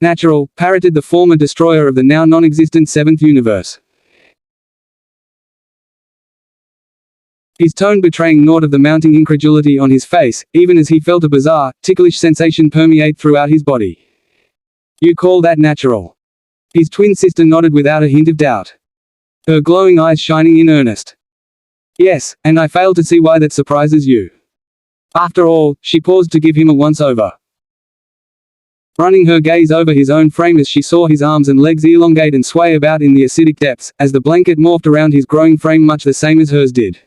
"Natural," parroted the former destroyer of the now non-existent 7th universe. His tone betraying naught of the mounting incredulity on his face, even as he felt a bizarre, ticklish sensation permeate throughout his body. "You call that natural?" His twin sister nodded without a hint of doubt, her glowing eyes shining in earnest. "Yes, and I fail to see why that surprises you. After all," she paused to give him a once-over, running her gaze over his own frame as she saw his arms and legs elongate and sway about in the acidic depths, as the blanket morphed around his growing frame much the same as hers did.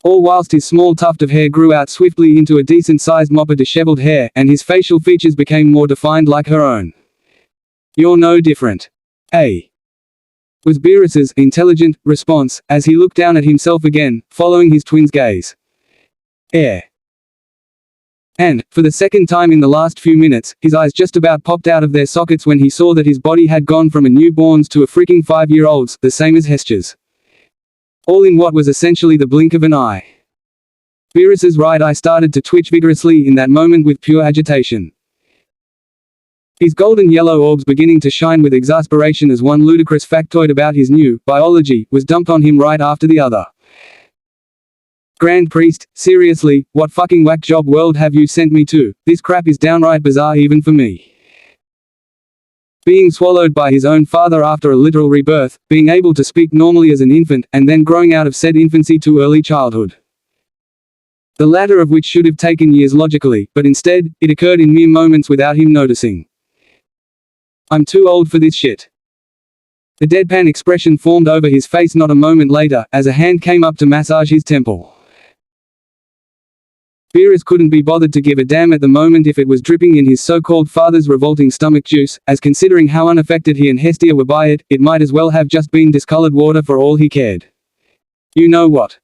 All whilst his small tuft of hair grew out swiftly into a decent-sized mop of disheveled hair, and his facial features became more defined like her own. "You're no different. Eh?" was Beerus's intelligent response, as he looked down at himself again, following his twin's gaze. And, for the second time in the last few minutes, his eyes just about popped out of their sockets when he saw that his body had gone from a newborn's to a freaking 5-year-old's, the same as Hestier's. All in what was essentially the blink of an eye. Beerus's right eye started to twitch vigorously in that moment with pure agitation. His golden yellow orbs beginning to shine with exasperation as one ludicrous factoid about his new biology was dumped on him right after the other. "Grand Priest, seriously, what fucking whack job world have you sent me to? This crap is downright bizarre even for me." Being swallowed by his own father after a literal rebirth, being able to speak normally as an infant, and then growing out of said infancy to early childhood. The latter of which should have taken years logically, but instead, it occurred in mere moments without him noticing. "I'm too old for this shit." The deadpan expression formed over his face not a moment later, as a hand came up to massage his temple. Beerus couldn't be bothered to give a damn at the moment if it was dripping in his so-called father's revolting stomach juice, as considering how unaffected he and Hestier were by it, it might as well have just been discolored water for all he cared. "You know what?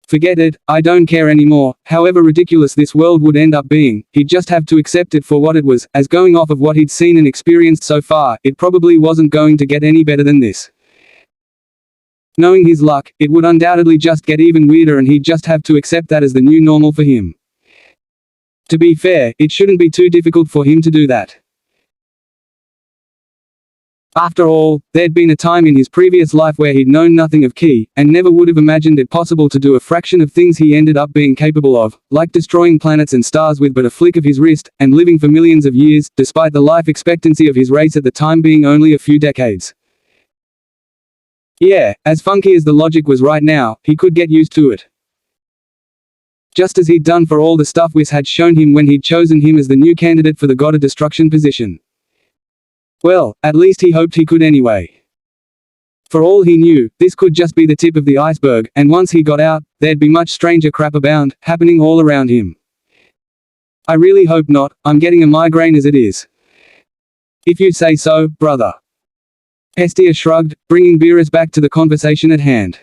Forget it, I don't care anymore. However ridiculous this world would end up being, he'd just have to accept it for what it was, as going off of what he'd seen and experienced so far, it probably wasn't going to get any better than this. Knowing his luck, it would undoubtedly just get even weirder and he'd just have to accept that as the new normal for him. To be fair, it shouldn't be too difficult for him to do that. After all, there'd been a time in his previous life where he'd known nothing of Ki, and never would have imagined it possible to do a fraction of things he ended up being capable of, like destroying planets and stars with but a flick of his wrist, and living for millions of years, despite the life expectancy of his race at the time being only a few decades. Yeah, as funky as the logic was right now, he could get used to it. Just as he'd done for all the stuff Whis had shown him when he'd chosen him as the new candidate for the God of Destruction position. Well, at least he hoped he could anyway. For all he knew, this could just be the tip of the iceberg, and once he got out, there'd be much stranger crap abound, happening all around him. I really hope not, I'm getting a migraine as it is. If you say so, brother. Hestia shrugged, bringing Beerus back to the conversation at hand.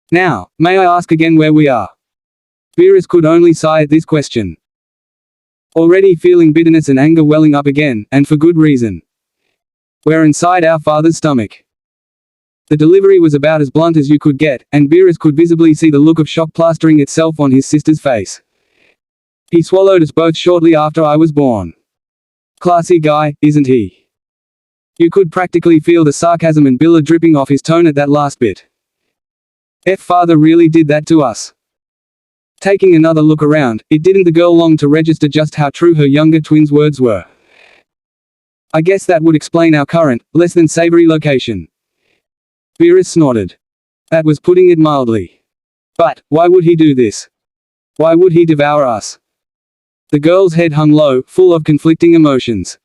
Now, may I ask again where we are? Beerus could only sigh at this question. Already feeling bitterness and anger welling up again, and for good reason. We're inside our father's stomach. The delivery was about as blunt as you could get, and Beerus could visibly see the look of shock plastering itself on his sister's face. He swallowed us both shortly after I was born. Classy guy, isn't he? You could practically feel the sarcasm and bile dripping off his tone at that last bit. Father really did that to us. Taking another look around, it didn't the girl long to register just how true her younger twin's words were. I guess that would explain our current, less than savory location. Beerus snorted. That was putting it mildly. But, why would he do this? Why would he devour us? The girl's head hung low, full of conflicting emotions.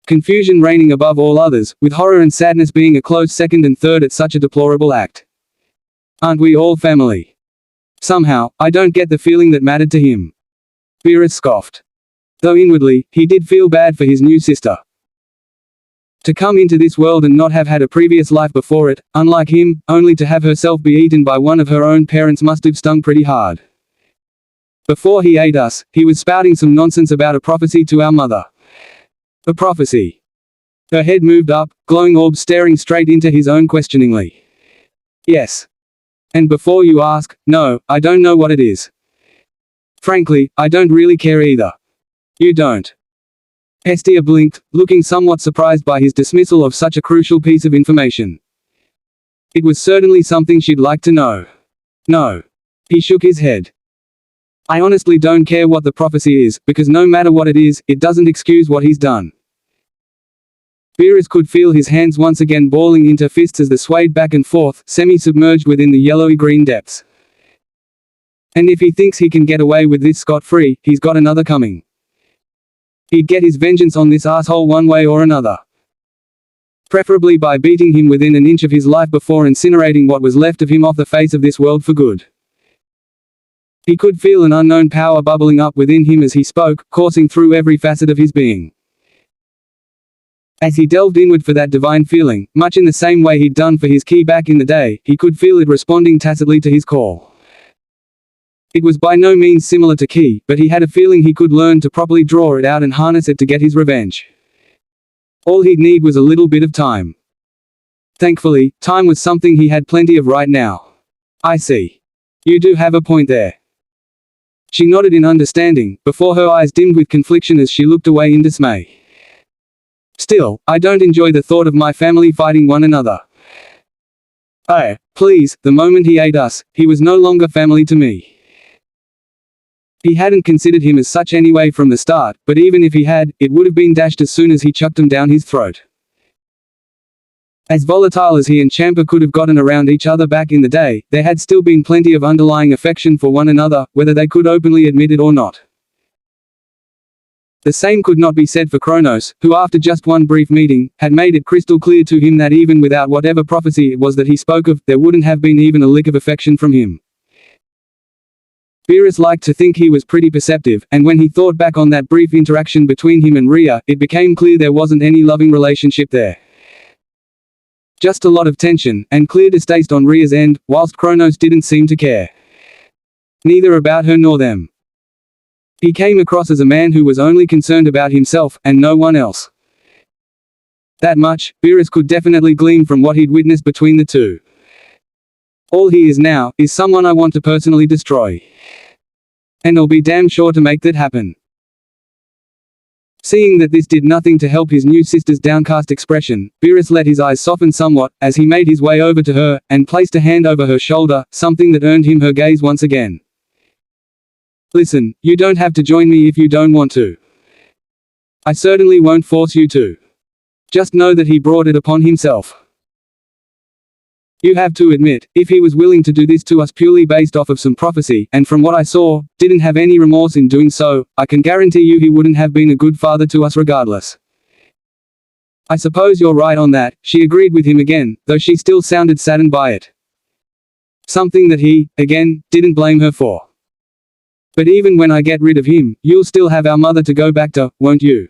Confusion reigning above all others, with horror and sadness being a close second and third at such a deplorable act. Aren't we all family? Somehow, I don't get the feeling that mattered to him. Beerus scoffed. Though inwardly, he did feel bad for his new sister. To come into this world and not have had a previous life before it, unlike him, only to have herself be eaten by one of her own parents must have stung pretty hard. Before he ate us, he was spouting some nonsense about a prophecy to our mother. A prophecy. Her head moved up, glowing orbs staring straight into his own questioningly. Yes. And before you ask, no, I don't know what it is. Frankly, I don't really care either. You don't. Hestia blinked, looking somewhat surprised by his dismissal of such a crucial piece of information. It was certainly something she'd like to know. No. He shook his head. I honestly don't care what the prophecy is, because no matter what it is, it doesn't excuse what he's done. Beerus could feel his hands once again balling into fists as they swayed back and forth, semi-submerged within the yellowy-green depths. And if he thinks he can get away with this scot-free, he's got another coming. He'd get his vengeance on this asshole one way or another. Preferably by beating him within an inch of his life before incinerating what was left of him off the face of this world for good. He could feel an unknown power bubbling up within him as he spoke, coursing through every facet of his being. As he delved inward for that divine feeling, much in the same way he'd done for his ki back in the day, he could feel it responding tacitly to his call. It was by no means similar to ki, but he had a feeling he could learn to properly draw it out and harness it to get his revenge. All he'd need was a little bit of time. Thankfully, time was something he had plenty of right now. I see. You do have a point there. She nodded in understanding, before her eyes dimmed with confliction as she looked away in dismay. Still, I don't enjoy the thought of my family fighting one another. Oh, please, the moment he ate us, he was no longer family to me. He hadn't considered him as such anyway from the start, but even if he had, it would have been dashed as soon as he chucked him down his throat. As volatile as he and Champa could have gotten around each other back in the day, there had still been plenty of underlying affection for one another, whether they could openly admit it or not. The same could not be said for Kronos, who after just one brief meeting, had made it crystal clear to him that even without whatever prophecy it was that he spoke of, there wouldn't have been even a lick of affection from him. Beerus liked to think he was pretty perceptive, and when he thought back on that brief interaction between him and Rhea, it became clear there wasn't any loving relationship there. Just a lot of tension, and clear distaste on Rhea's end, whilst Kronos didn't seem to care. Neither about her nor them. He came across as a man who was only concerned about himself, and no one else. That much, Beerus could definitely glean from what he'd witnessed between the two. All he is now, is someone I want to personally destroy. And I'll be damn sure to make that happen. Seeing that this did nothing to help his new sister's downcast expression, Beerus let his eyes soften somewhat, as he made his way over to her, and placed a hand over her shoulder, something that earned him her gaze once again. Listen, you don't have to join me if you don't want to. I certainly won't force you to. Just know that he brought it upon himself. You have to admit, if he was willing to do this to us purely based off of some prophecy, and from what I saw, didn't have any remorse in doing so, I can guarantee you he wouldn't have been a good father to us regardless. I suppose you're right on that, she agreed with him again, though she still sounded saddened by it. Something that he, again, didn't blame her for. But even when I get rid of him, you'll still have our mother to go back to, won't you?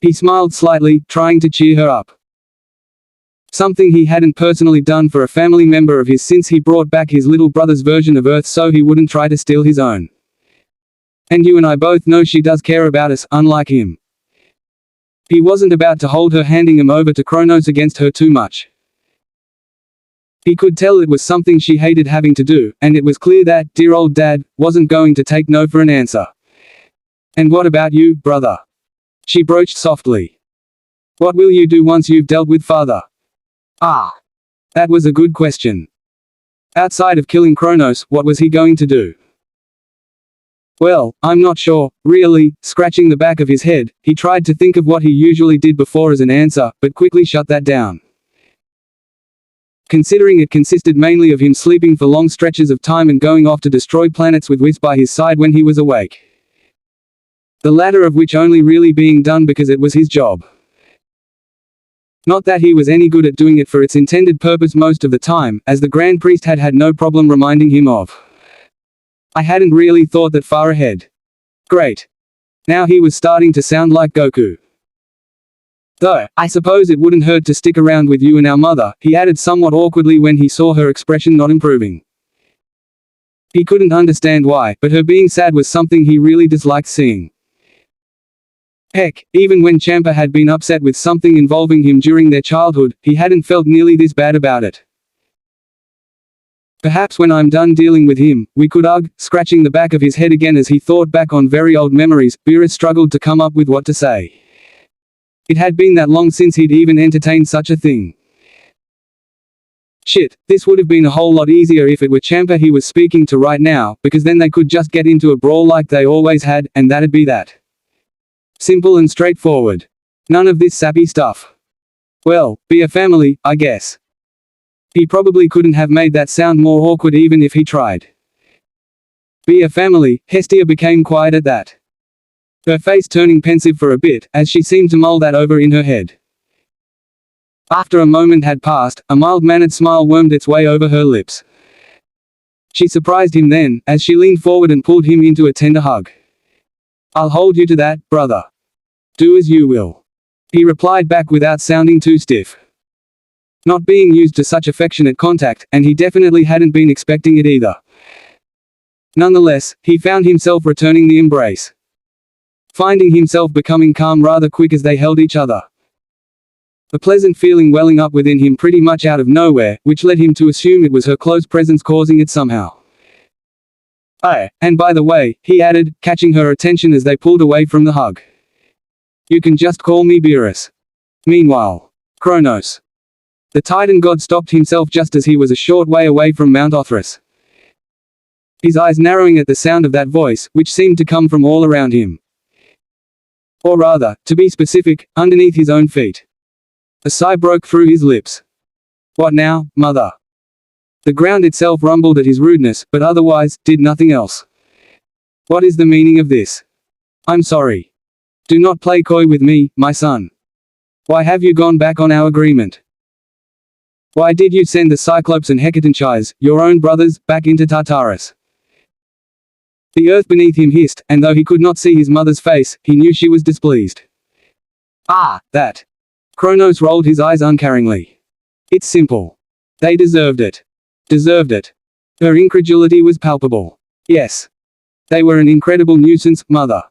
He smiled slightly, trying to cheer her up. Something he hadn't personally done for a family member of his since he brought back his little brother's version of Earth so he wouldn't try to steal his own. And you and I both know she does care about us, unlike him. He wasn't about to hold her, handing him over to Kronos against her too much. He could tell it was something she hated having to do, and it was clear that, dear old dad, wasn't going to take no for an answer. And what about you, brother? She broached softly. What will you do once you've dealt with father? Ah. That was a good question. Outside of killing Kronos, what was he going to do? Well, I'm not sure, really. Scratching the back of his head, he tried to think of what he usually did before as an answer, but quickly shut that down. Considering it consisted mainly of him sleeping for long stretches of time and going off to destroy planets with Wisp by his side when he was awake. The latter of which only really being done because it was his job. Not that he was any good at doing it for its intended purpose most of the time, as the Grand Priest had no problem reminding him of. I hadn't really thought that far ahead. Great. Now he was starting to sound like Goku. Though, I suppose it wouldn't hurt to stick around with you and our mother, he added somewhat awkwardly when he saw her expression not improving. He couldn't understand why, but her being sad was something he really disliked seeing. Heck, even when Champa had been upset with something involving him during their childhood, he hadn't felt nearly this bad about it. Perhaps when I'm done dealing with him, we could scratching the back of his head again as he thought back on very old memories, Beerus struggled to come up with what to say. It had been that long since he'd even entertained such a thing. Shit, this would have been a whole lot easier if it were Champa he was speaking to right now, because then they could just get into a brawl like they always had, and that'd be that. Simple and straightforward. None of this sappy stuff. Well, be a family, I guess. He probably couldn't have made that sound more awkward even if he tried. Be a family. Hestia became quiet at that. Her face turning pensive for a bit, as she seemed to mull that over in her head. After a moment had passed, a mild-mannered smile wormed its way over her lips. She surprised him then, as she leaned forward and pulled him into a tender hug. I'll hold you to that, brother. Do as you will. He replied back without sounding too stiff. Not being used to such affectionate contact, and he definitely hadn't been expecting it either. Nonetheless, he found himself returning the embrace. Finding himself becoming calm rather quick as they held each other. A pleasant feeling welling up within him pretty much out of nowhere, which led him to assume it was her close presence causing it somehow. And by the way, he added, catching her attention as they pulled away from the hug. You can just call me Beerus. Meanwhile, Kronos. The Titan god stopped himself just as he was a short way away from Mount Othras. His eyes narrowing at the sound of that voice, which seemed to come from all around him. Or rather, to be specific, underneath his own feet. A sigh broke through his lips. What now, mother? The ground itself rumbled at his rudeness, but otherwise, did nothing else. What is the meaning of this? I'm sorry. Do not play coy with me, my son. Why have you gone back on our agreement? Why did you send the Cyclops and Hecatonchires, your own brothers, back into Tartarus? The earth beneath him hissed, and though he could not see his mother's face, he knew she was displeased. That. Kronos rolled his eyes uncaringly. It's simple. They deserved it. Deserved it. Her incredulity was palpable. Yes. They were an incredible nuisance, mother.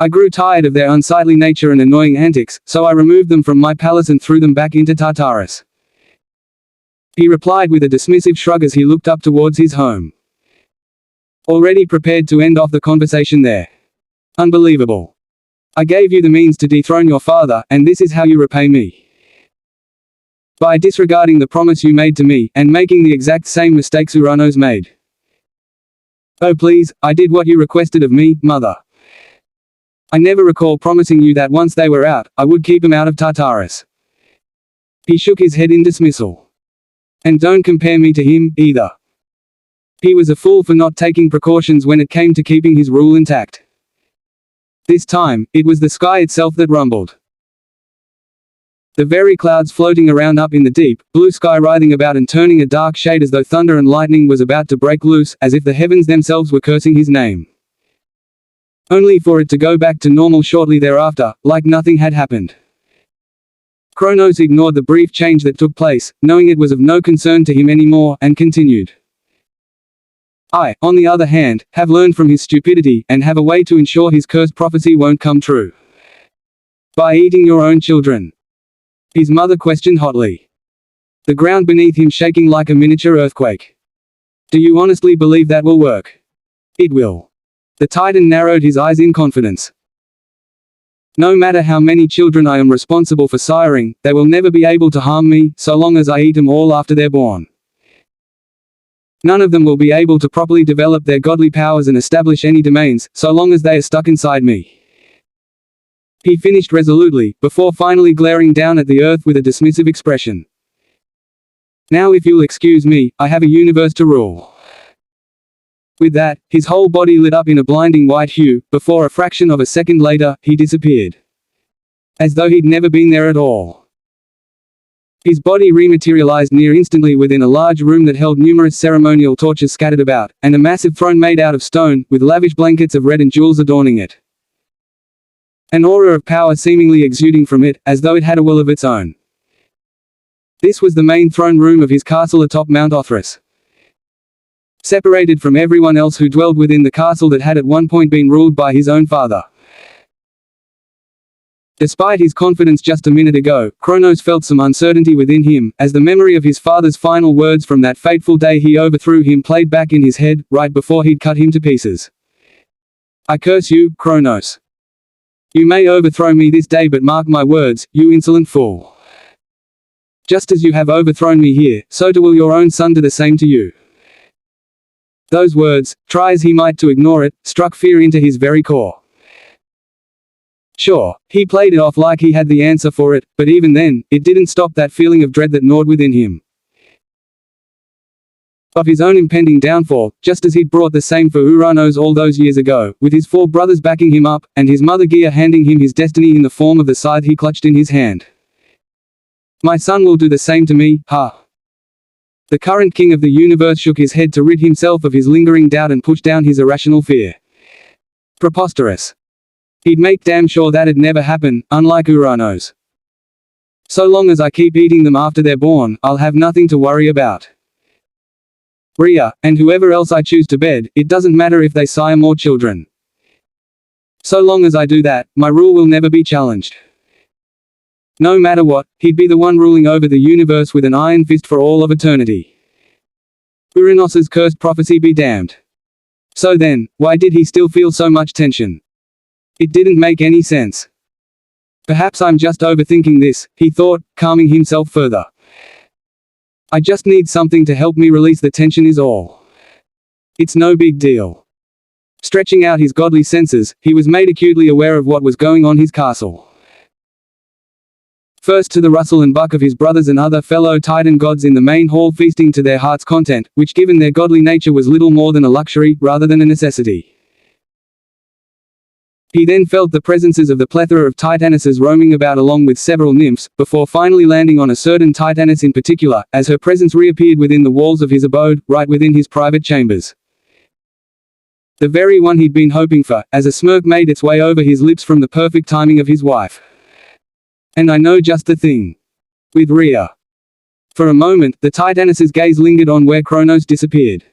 I grew tired of their unsightly nature and annoying antics, so I removed them from my palace and threw them back into Tartarus. He replied with a dismissive shrug as he looked up towards his home. Already prepared to end off the conversation there. Unbelievable. I gave you the means to dethrone your father, and this is how you repay me. By disregarding the promise you made to me, and making the exact same mistakes Uranos made. Oh please, I did what you requested of me, mother. I never recall promising you that once they were out, I would keep him out of Tartarus. He shook his head in dismissal. And don't compare me to him, either. He was a fool for not taking precautions when it came to keeping his rule intact. This time, it was the sky itself that rumbled. The very clouds floating around up in the deep, blue sky writhing about and turning a dark shade as though thunder and lightning was about to break loose, as if the heavens themselves were cursing his name. Only for it to go back to normal shortly thereafter, like nothing had happened. Kronos ignored the brief change that took place, knowing it was of no concern to him anymore, and continued. I, on the other hand, have learned from his stupidity, and have a way to ensure his cursed prophecy won't come true. By eating your own children. His mother questioned hotly. The ground beneath him shaking like a miniature earthquake. Do you honestly believe that will work? It will. The Titan narrowed his eyes in confidence. No matter how many children I am responsible for siring, they will never be able to harm me, so long as I eat them all after they're born. None of them will be able to properly develop their godly powers and establish any domains, so long as they are stuck inside me. He finished resolutely, before finally glaring down at the earth with a dismissive expression. Now if you'll excuse me, I have a universe to rule. With that, his whole body lit up in a blinding white hue, before a fraction of a second later, he disappeared. As though he'd never been there at all. His body rematerialized near instantly within a large room that held numerous ceremonial torches scattered about, and a massive throne made out of stone, with lavish blankets of red and jewels adorning it. An aura of power seemingly exuding from it, as though it had a will of its own. This was the main throne room of his castle atop Mount Othrys. Separated from everyone else who dwelled within the castle that had at one point been ruled by his own father. Despite his confidence just a minute ago, Kronos felt some uncertainty within him, as the memory of his father's final words from that fateful day he overthrew him played back in his head, right before he'd cut him to pieces. I curse you, Kronos. You may overthrow me this day, but mark my words, you insolent fool. Just as you have overthrown me here, so too will your own son do the same to you. Those words, try as he might to ignore it, struck fear into his very core. Sure, he played it off like he had the answer for it, but even then, it didn't stop that feeling of dread that gnawed within him. Of his own impending downfall, just as he'd brought the same for Uranos all those years ago, with his 4 brothers backing him up, and his mother Gaia handing him his destiny in the form of the scythe he clutched in his hand. My son will do the same to me, ha! The current king of the universe shook his head to rid himself of his lingering doubt and push down his irrational fear. Preposterous. He'd make damn sure that'd never happen, unlike Uranos. So long as I keep eating them after they're born, I'll have nothing to worry about. Rhea, and whoever else I choose to bed, it doesn't matter if they sire more children. So long as I do that, my rule will never be challenged. No matter what, he'd be the one ruling over the universe with an iron fist for all of eternity. Uranos's cursed prophecy be damned. So then, why did he still feel so much tension? It didn't make any sense. Perhaps I'm just overthinking this, he thought, calming himself further. I just need something to help me release the tension is all. It's no big deal. Stretching out his godly senses, he was made acutely aware of what was going on in his castle. First to the rustle and buck of his brothers and other fellow Titan gods in the main hall feasting to their heart's content, which given their godly nature was little more than a luxury, rather than a necessity. He then felt the presences of the plethora of Titanesses roaming about along with several nymphs, before finally landing on a certain Titaness in particular, as her presence reappeared within the walls of his abode, right within his private chambers. The very one he'd been hoping for, as a smirk made its way over his lips from the perfect timing of his wife. And I know just the thing. With Rhea. For a moment, the Titaness's gaze lingered on where Kronos disappeared.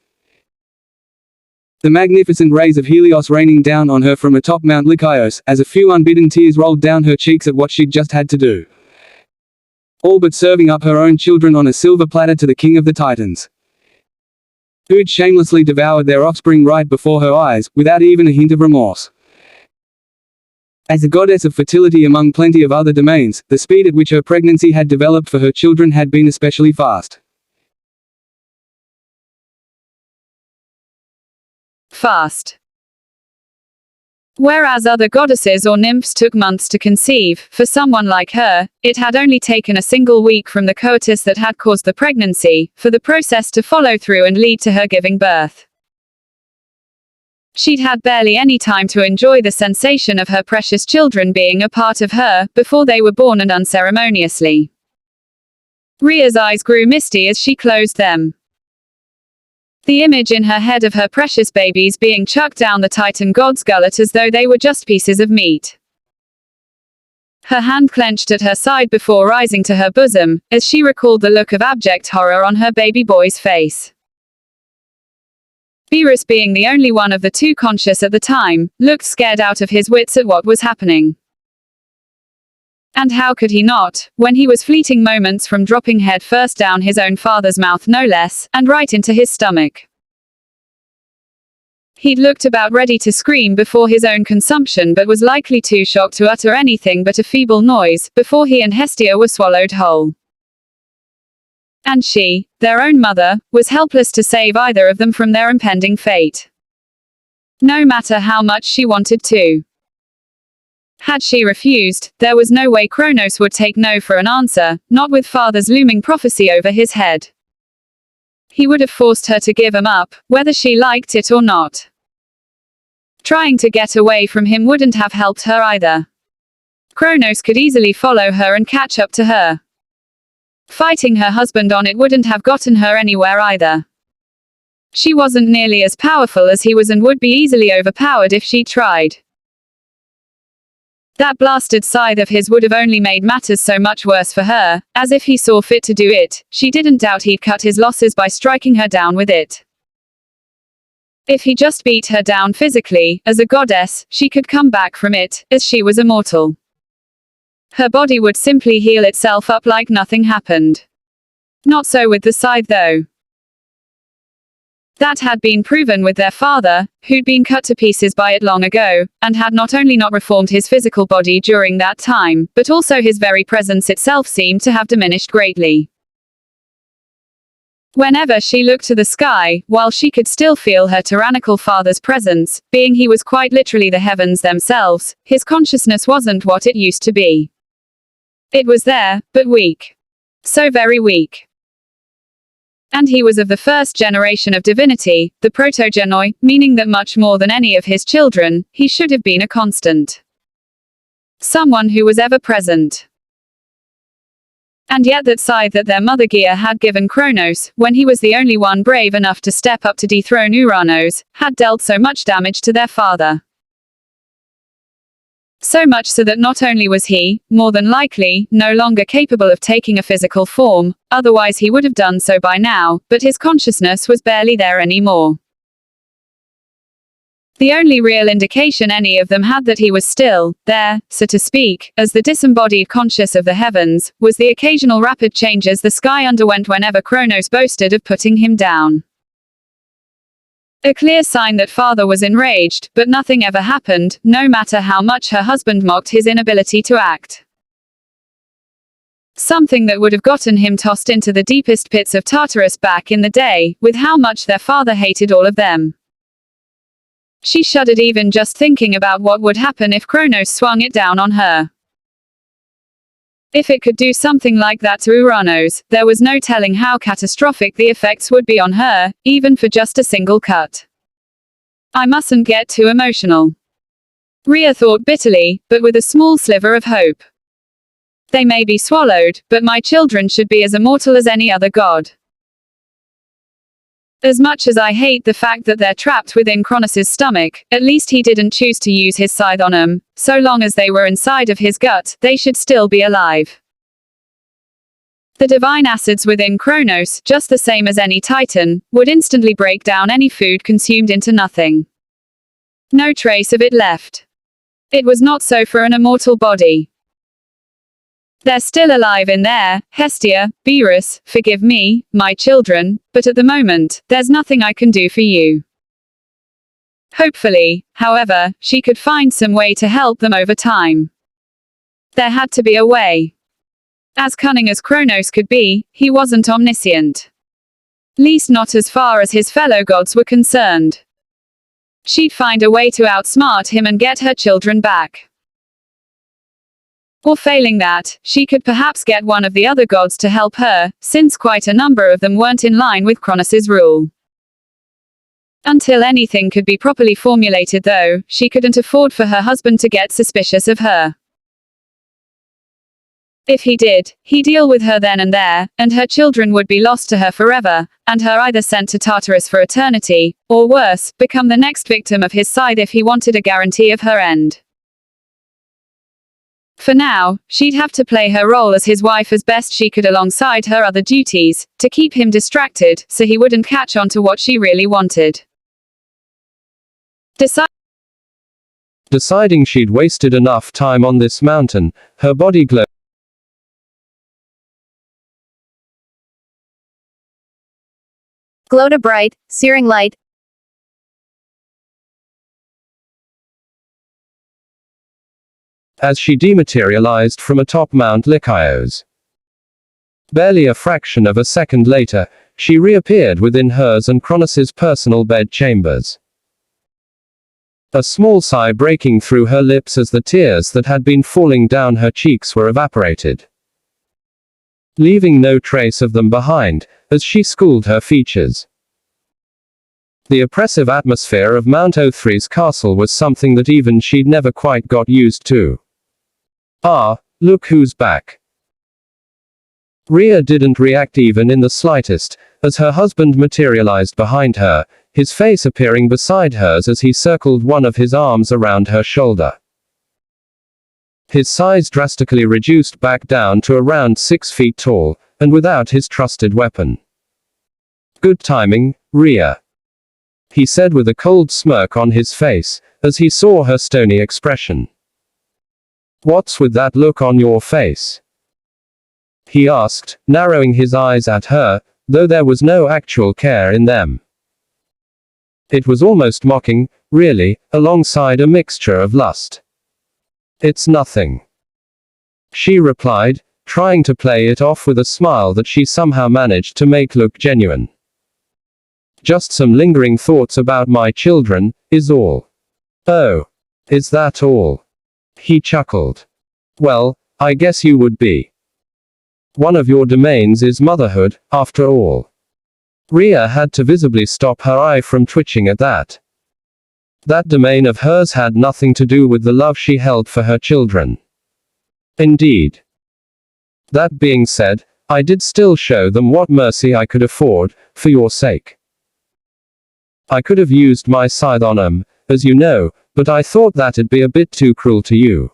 The magnificent rays of Helios raining down on her from atop Mount Lycaos, as a few unbidden tears rolled down her cheeks at what she'd just had to do. All but serving up her own children on a silver platter to the king of the Titans. Who'd shamelessly devoured their offspring right before her eyes, without even a hint of remorse. As a goddess of fertility among plenty of other domains, the speed at which her pregnancy had developed for her children had been especially fast. Whereas other goddesses or nymphs took months to conceive, for someone like her, it had only taken a single week from the coitus that had caused the pregnancy, for the process to follow through and lead to her giving birth. She'd had barely any time to enjoy the sensation of her precious children being a part of her, before they were born and unceremoniously. Rhea's eyes grew misty as she closed them. The image in her head of her precious babies being chucked down the Titan god's gullet as though they were just pieces of meat. Her hand clenched at her side before rising to her bosom, as she recalled the look of abject horror on her baby boy's face. Beerus, being the only one of the two conscious at the time, looked scared out of his wits at what was happening. And how could he not, when he was fleeting moments from dropping head first down his own father's mouth no less, and right into his stomach. He'd looked about ready to scream before his own consumption, but was likely too shocked to utter anything but a feeble noise, before he and Hestia were swallowed whole. And she, their own mother, was helpless to save either of them from their impending fate. No matter how much she wanted to. Had she refused, there was no way Kronos would take no for an answer, not with father's looming prophecy over his head. He would have forced her to give him up, whether she liked it or not. Trying to get away from him wouldn't have helped her either. Kronos could easily follow her and catch up to her. Fighting her husband on it wouldn't have gotten her anywhere either. She wasn't nearly as powerful as he was and would be easily overpowered if she tried. That blasted scythe of his would have only made matters so much worse for her, as if he saw fit to do it, she didn't doubt he'd cut his losses by striking her down with it. If he just beat her down physically, as a goddess, she could come back from it, as she was immortal. Her body would simply heal itself up like nothing happened. Not so with the scythe though. That had been proven with their father, who'd been cut to pieces by it long ago, and had not only not reformed his physical body during that time, but also his very presence itself seemed to have diminished greatly. Whenever she looked to the sky, while she could still feel her tyrannical father's presence, being he was quite literally the heavens themselves, his consciousness wasn't what it used to be. It was there, but weak. So very weak. And he was of the first generation of divinity, the protogenoi, meaning that much more than any of his children, he should have been a constant. Someone who was ever present. And yet that scythe that their mother Gaia had given Kronos, when he was the only one brave enough to step up to dethrone Uranos, had dealt so much damage to their father. So much so that not only was he, more than likely, no longer capable of taking a physical form, otherwise he would have done so by now, but his consciousness was barely there anymore. The only real indication any of them had that he was still there, so to speak, as the disembodied conscious of the heavens, was the occasional rapid changes the sky underwent whenever Kronos boasted of putting him down. A clear sign that father was enraged, but nothing ever happened, no matter how much her husband mocked his inability to act. Something that would have gotten him tossed into the deepest pits of Tartarus back in the day, with how much their father hated all of them. She shuddered even just thinking about what would happen if Kronos swung it down on her. If it could do something like that to Uranos, there was no telling how catastrophic the effects would be on her, even for just a single cut. I mustn't get too emotional. Rhea thought bitterly, but with a small sliver of hope. They may be swallowed, but my children should be as immortal as any other god. As much as I hate the fact that they're trapped within Kronos' stomach, at least he didn't choose to use his scythe on them. So long as they were inside of his gut, they should still be alive. The divine acids within Kronos, just the same as any Titan, would instantly break down any food consumed into nothing. No trace of it left. It was not so for an immortal body. They're still alive in there, Hestia, Beerus, forgive me, my children, but at the moment, there's nothing I can do for you. Hopefully, however, she could find some way to help them over time. There had to be a way. As cunning as Kronos could be, he wasn't omniscient. Least not as far as his fellow gods were concerned. She'd find a way to outsmart him and get her children back. Or failing that, she could perhaps get one of the other gods to help her, since quite a number of them weren't in line with Kronos' rule. Until anything could be properly formulated though, she couldn't afford for her husband to get suspicious of her. If he did, he'd deal with her then and there, and her children would be lost to her forever, and her either sent to Tartarus for eternity, or worse, become the next victim of his side if he wanted a guarantee of her end. For now, she'd have to play her role as his wife as best she could alongside her other duties, to keep him distracted, so he wouldn't catch on to what she really wanted. Deciding she'd wasted enough time on this mountain, her body glowed a bright, searing light. as she dematerialized from atop Mount Lycaos. Barely a fraction of a second later, she reappeared within hers and Kronos' personal bed chambers. A small sigh breaking through her lips as the tears that had been falling down her cheeks were evaporated, leaving no trace of them behind, as she schooled her features. The oppressive atmosphere of Mount O3's castle was something that even she'd never quite got used to. Ah, look who's back. Rhea didn't react even in the slightest, as her husband materialized behind her, his face appearing beside hers as he circled one of his arms around her shoulder. His size drastically reduced back down to around 6 feet tall, and without his trusted weapon. Good timing, Rhea, he said with a cold smirk on his face, as he saw her stony expression. What's with that look on your face? He asked, narrowing his eyes at her, though there was no actual care in them. It was almost mocking, really, alongside a mixture of lust. It's nothing, she replied, trying to play it off with a smile that she somehow managed to make look genuine. Just some lingering thoughts about my children, is all. Oh. Is that all? He chuckled. Well, I guess you would be. One of your domains is motherhood, after all. Rhea had to visibly stop her eye from twitching at that. That domain of hers had nothing to do with the love she held for her children. Indeed. That being said, I did still show them what mercy I could afford, for your sake. I could have used my scythe on 'em, as you know, but I thought that'd be a bit too cruel to you.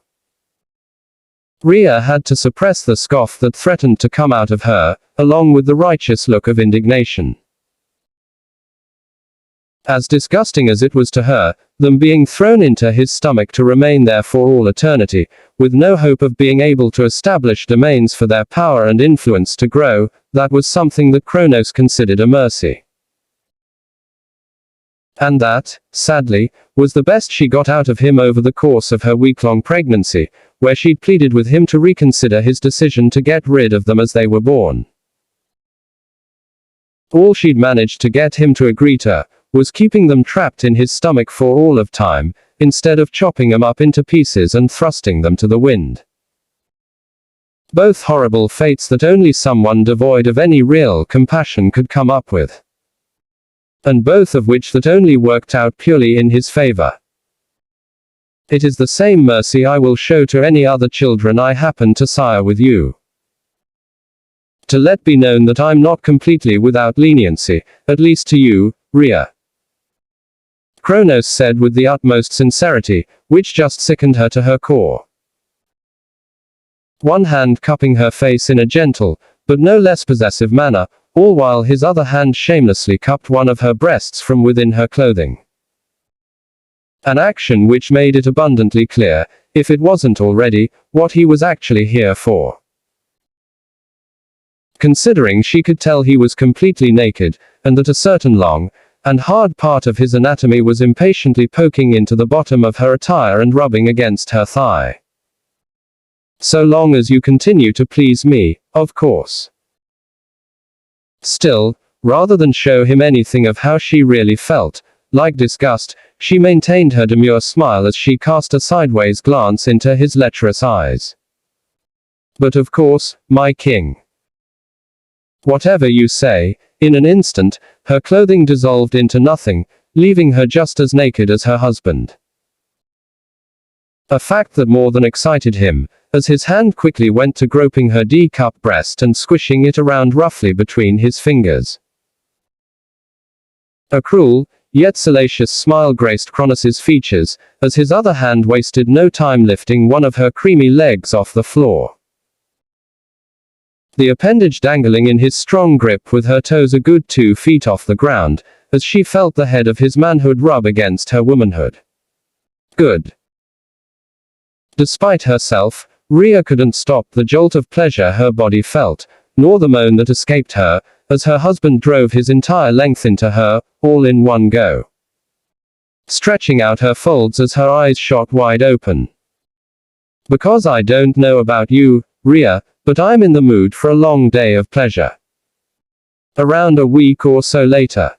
Rhea had to suppress the scoff that threatened to come out of her, along with the righteous look of indignation. As disgusting as it was to her, them being thrown into his stomach to remain there for all eternity, with no hope of being able to establish domains for their power and influence to grow, that was something that Kronos considered a mercy. And that, sadly, was the best she got out of him over the course of her week-long pregnancy, where she'd pleaded with him to reconsider his decision to get rid of them as they were born. All she'd managed to get him to agree to, was keeping them trapped in his stomach for all of time, instead of chopping them up into pieces and thrusting them to the wind. Both horrible fates that only someone devoid of any real compassion could come up with. And both of which that only worked out purely in his favor. It is the same mercy I will show to any other children I happen to sire with you. To let be known that I'm not completely without leniency, at least to you, Rhea. Kronos said with the utmost sincerity, which just sickened her to her core. One hand cupping her face in a gentle, but no less possessive manner, all while his other hand shamelessly cupped one of her breasts from within her clothing. An action which made it abundantly clear, if it wasn't already, what he was actually here for. Considering she could tell he was completely naked, and that a certain long and hard part of his anatomy was impatiently poking into the bottom of her attire and rubbing against her thigh. So long as you continue to please me, of course. Still, rather than show him anything of how she really felt, like disgust, she maintained her demure smile as she cast a sideways glance into his lecherous eyes. But of course, my king. Whatever you say. In an instant, her clothing dissolved into nothing, leaving her just as naked as her husband. A fact that more than excited him, as his hand quickly went to groping her D-cup breast and squishing it around roughly between his fingers. A cruel, yet salacious smile graced Kronos's features, as his other hand wasted no time lifting one of her creamy legs off the floor. The appendage dangling in his strong grip with her toes a good 2 feet off the ground, as she felt the head of his manhood rub against her womanhood. Good. Despite herself, Rhea couldn't stop the jolt of pleasure her body felt, nor the moan that escaped her, as her husband drove his entire length into her, all in one go. Stretching out her folds as her eyes shot wide open. Because I don't know about you, Rhea, but I'm in the mood for a long day of pleasure. Around a week or so later.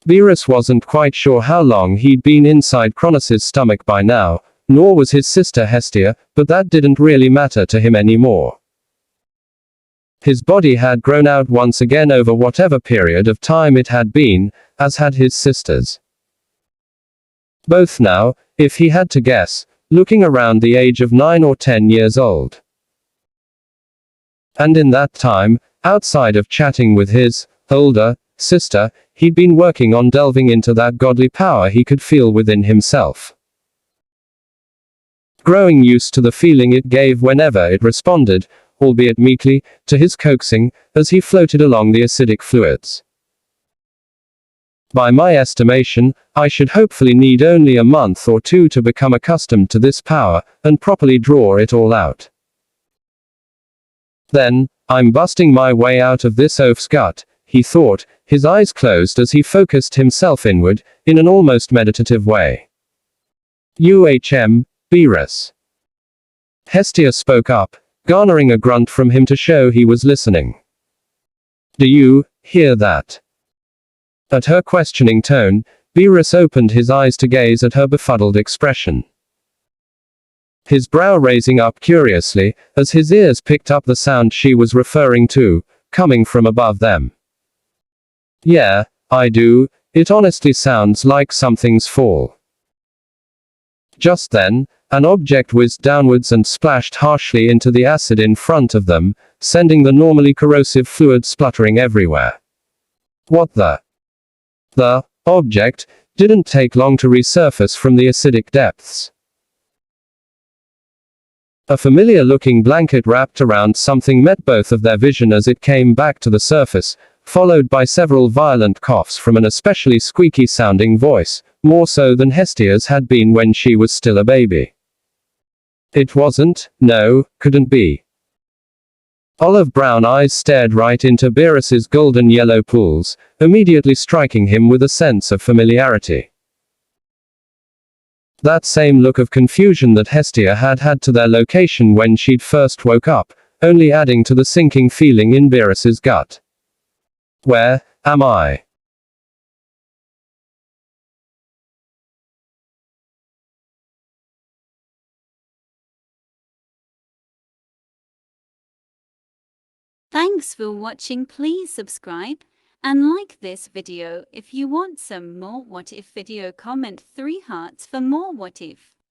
Beerus wasn't quite sure how long he'd been inside Kronos's stomach by now, nor was his sister Hestia, but that didn't really matter to him anymore. His body had grown out once again over whatever period of time it had been, as had his sister's. Both now, if he had to guess, looking around the age of 9 or 10 years old. And in that time, outside of chatting with his older sister, he'd been working on delving into that godly power he could feel within himself. Growing used to the feeling it gave whenever it responded, albeit meekly, to his coaxing, as he floated along the acidic fluids. By my estimation, I should hopefully need only a month or 2 to become accustomed to this power, and properly draw it all out. Then, I'm busting my way out of this oaf's gut, he thought, his eyes closed as he focused himself inward, in an almost meditative way. Beerus. Hestia spoke up, garnering a grunt from him to show he was listening. Do you hear that? At her questioning tone, Beerus opened his eyes to gaze at her befuddled expression. His brow raising up curiously, as his ears picked up the sound she was referring to, coming from above them. Yeah, I do, it honestly sounds like something's fall. Just then, an object whizzed downwards and splashed harshly into the acid in front of them, sending the normally corrosive fluid spluttering everywhere. What the? The object didn't take long to resurface from the acidic depths. A familiar-looking blanket wrapped around something met both of their vision as it came back to the surface, followed by several violent coughs from an especially squeaky-sounding voice, more so than Hestia's had been when she was still a baby. It wasn't, no, couldn't be. Olive brown eyes stared right into Beerus's golden yellow pools, immediately striking him with a sense of familiarity. That same look of confusion that Hestia had had to their location when she'd first woke up, only adding to the sinking feeling in Beerus's gut. Where am I? Thanks for watching. Please subscribe and like this video if you want some more what if video. Comment 3 hearts for more what if.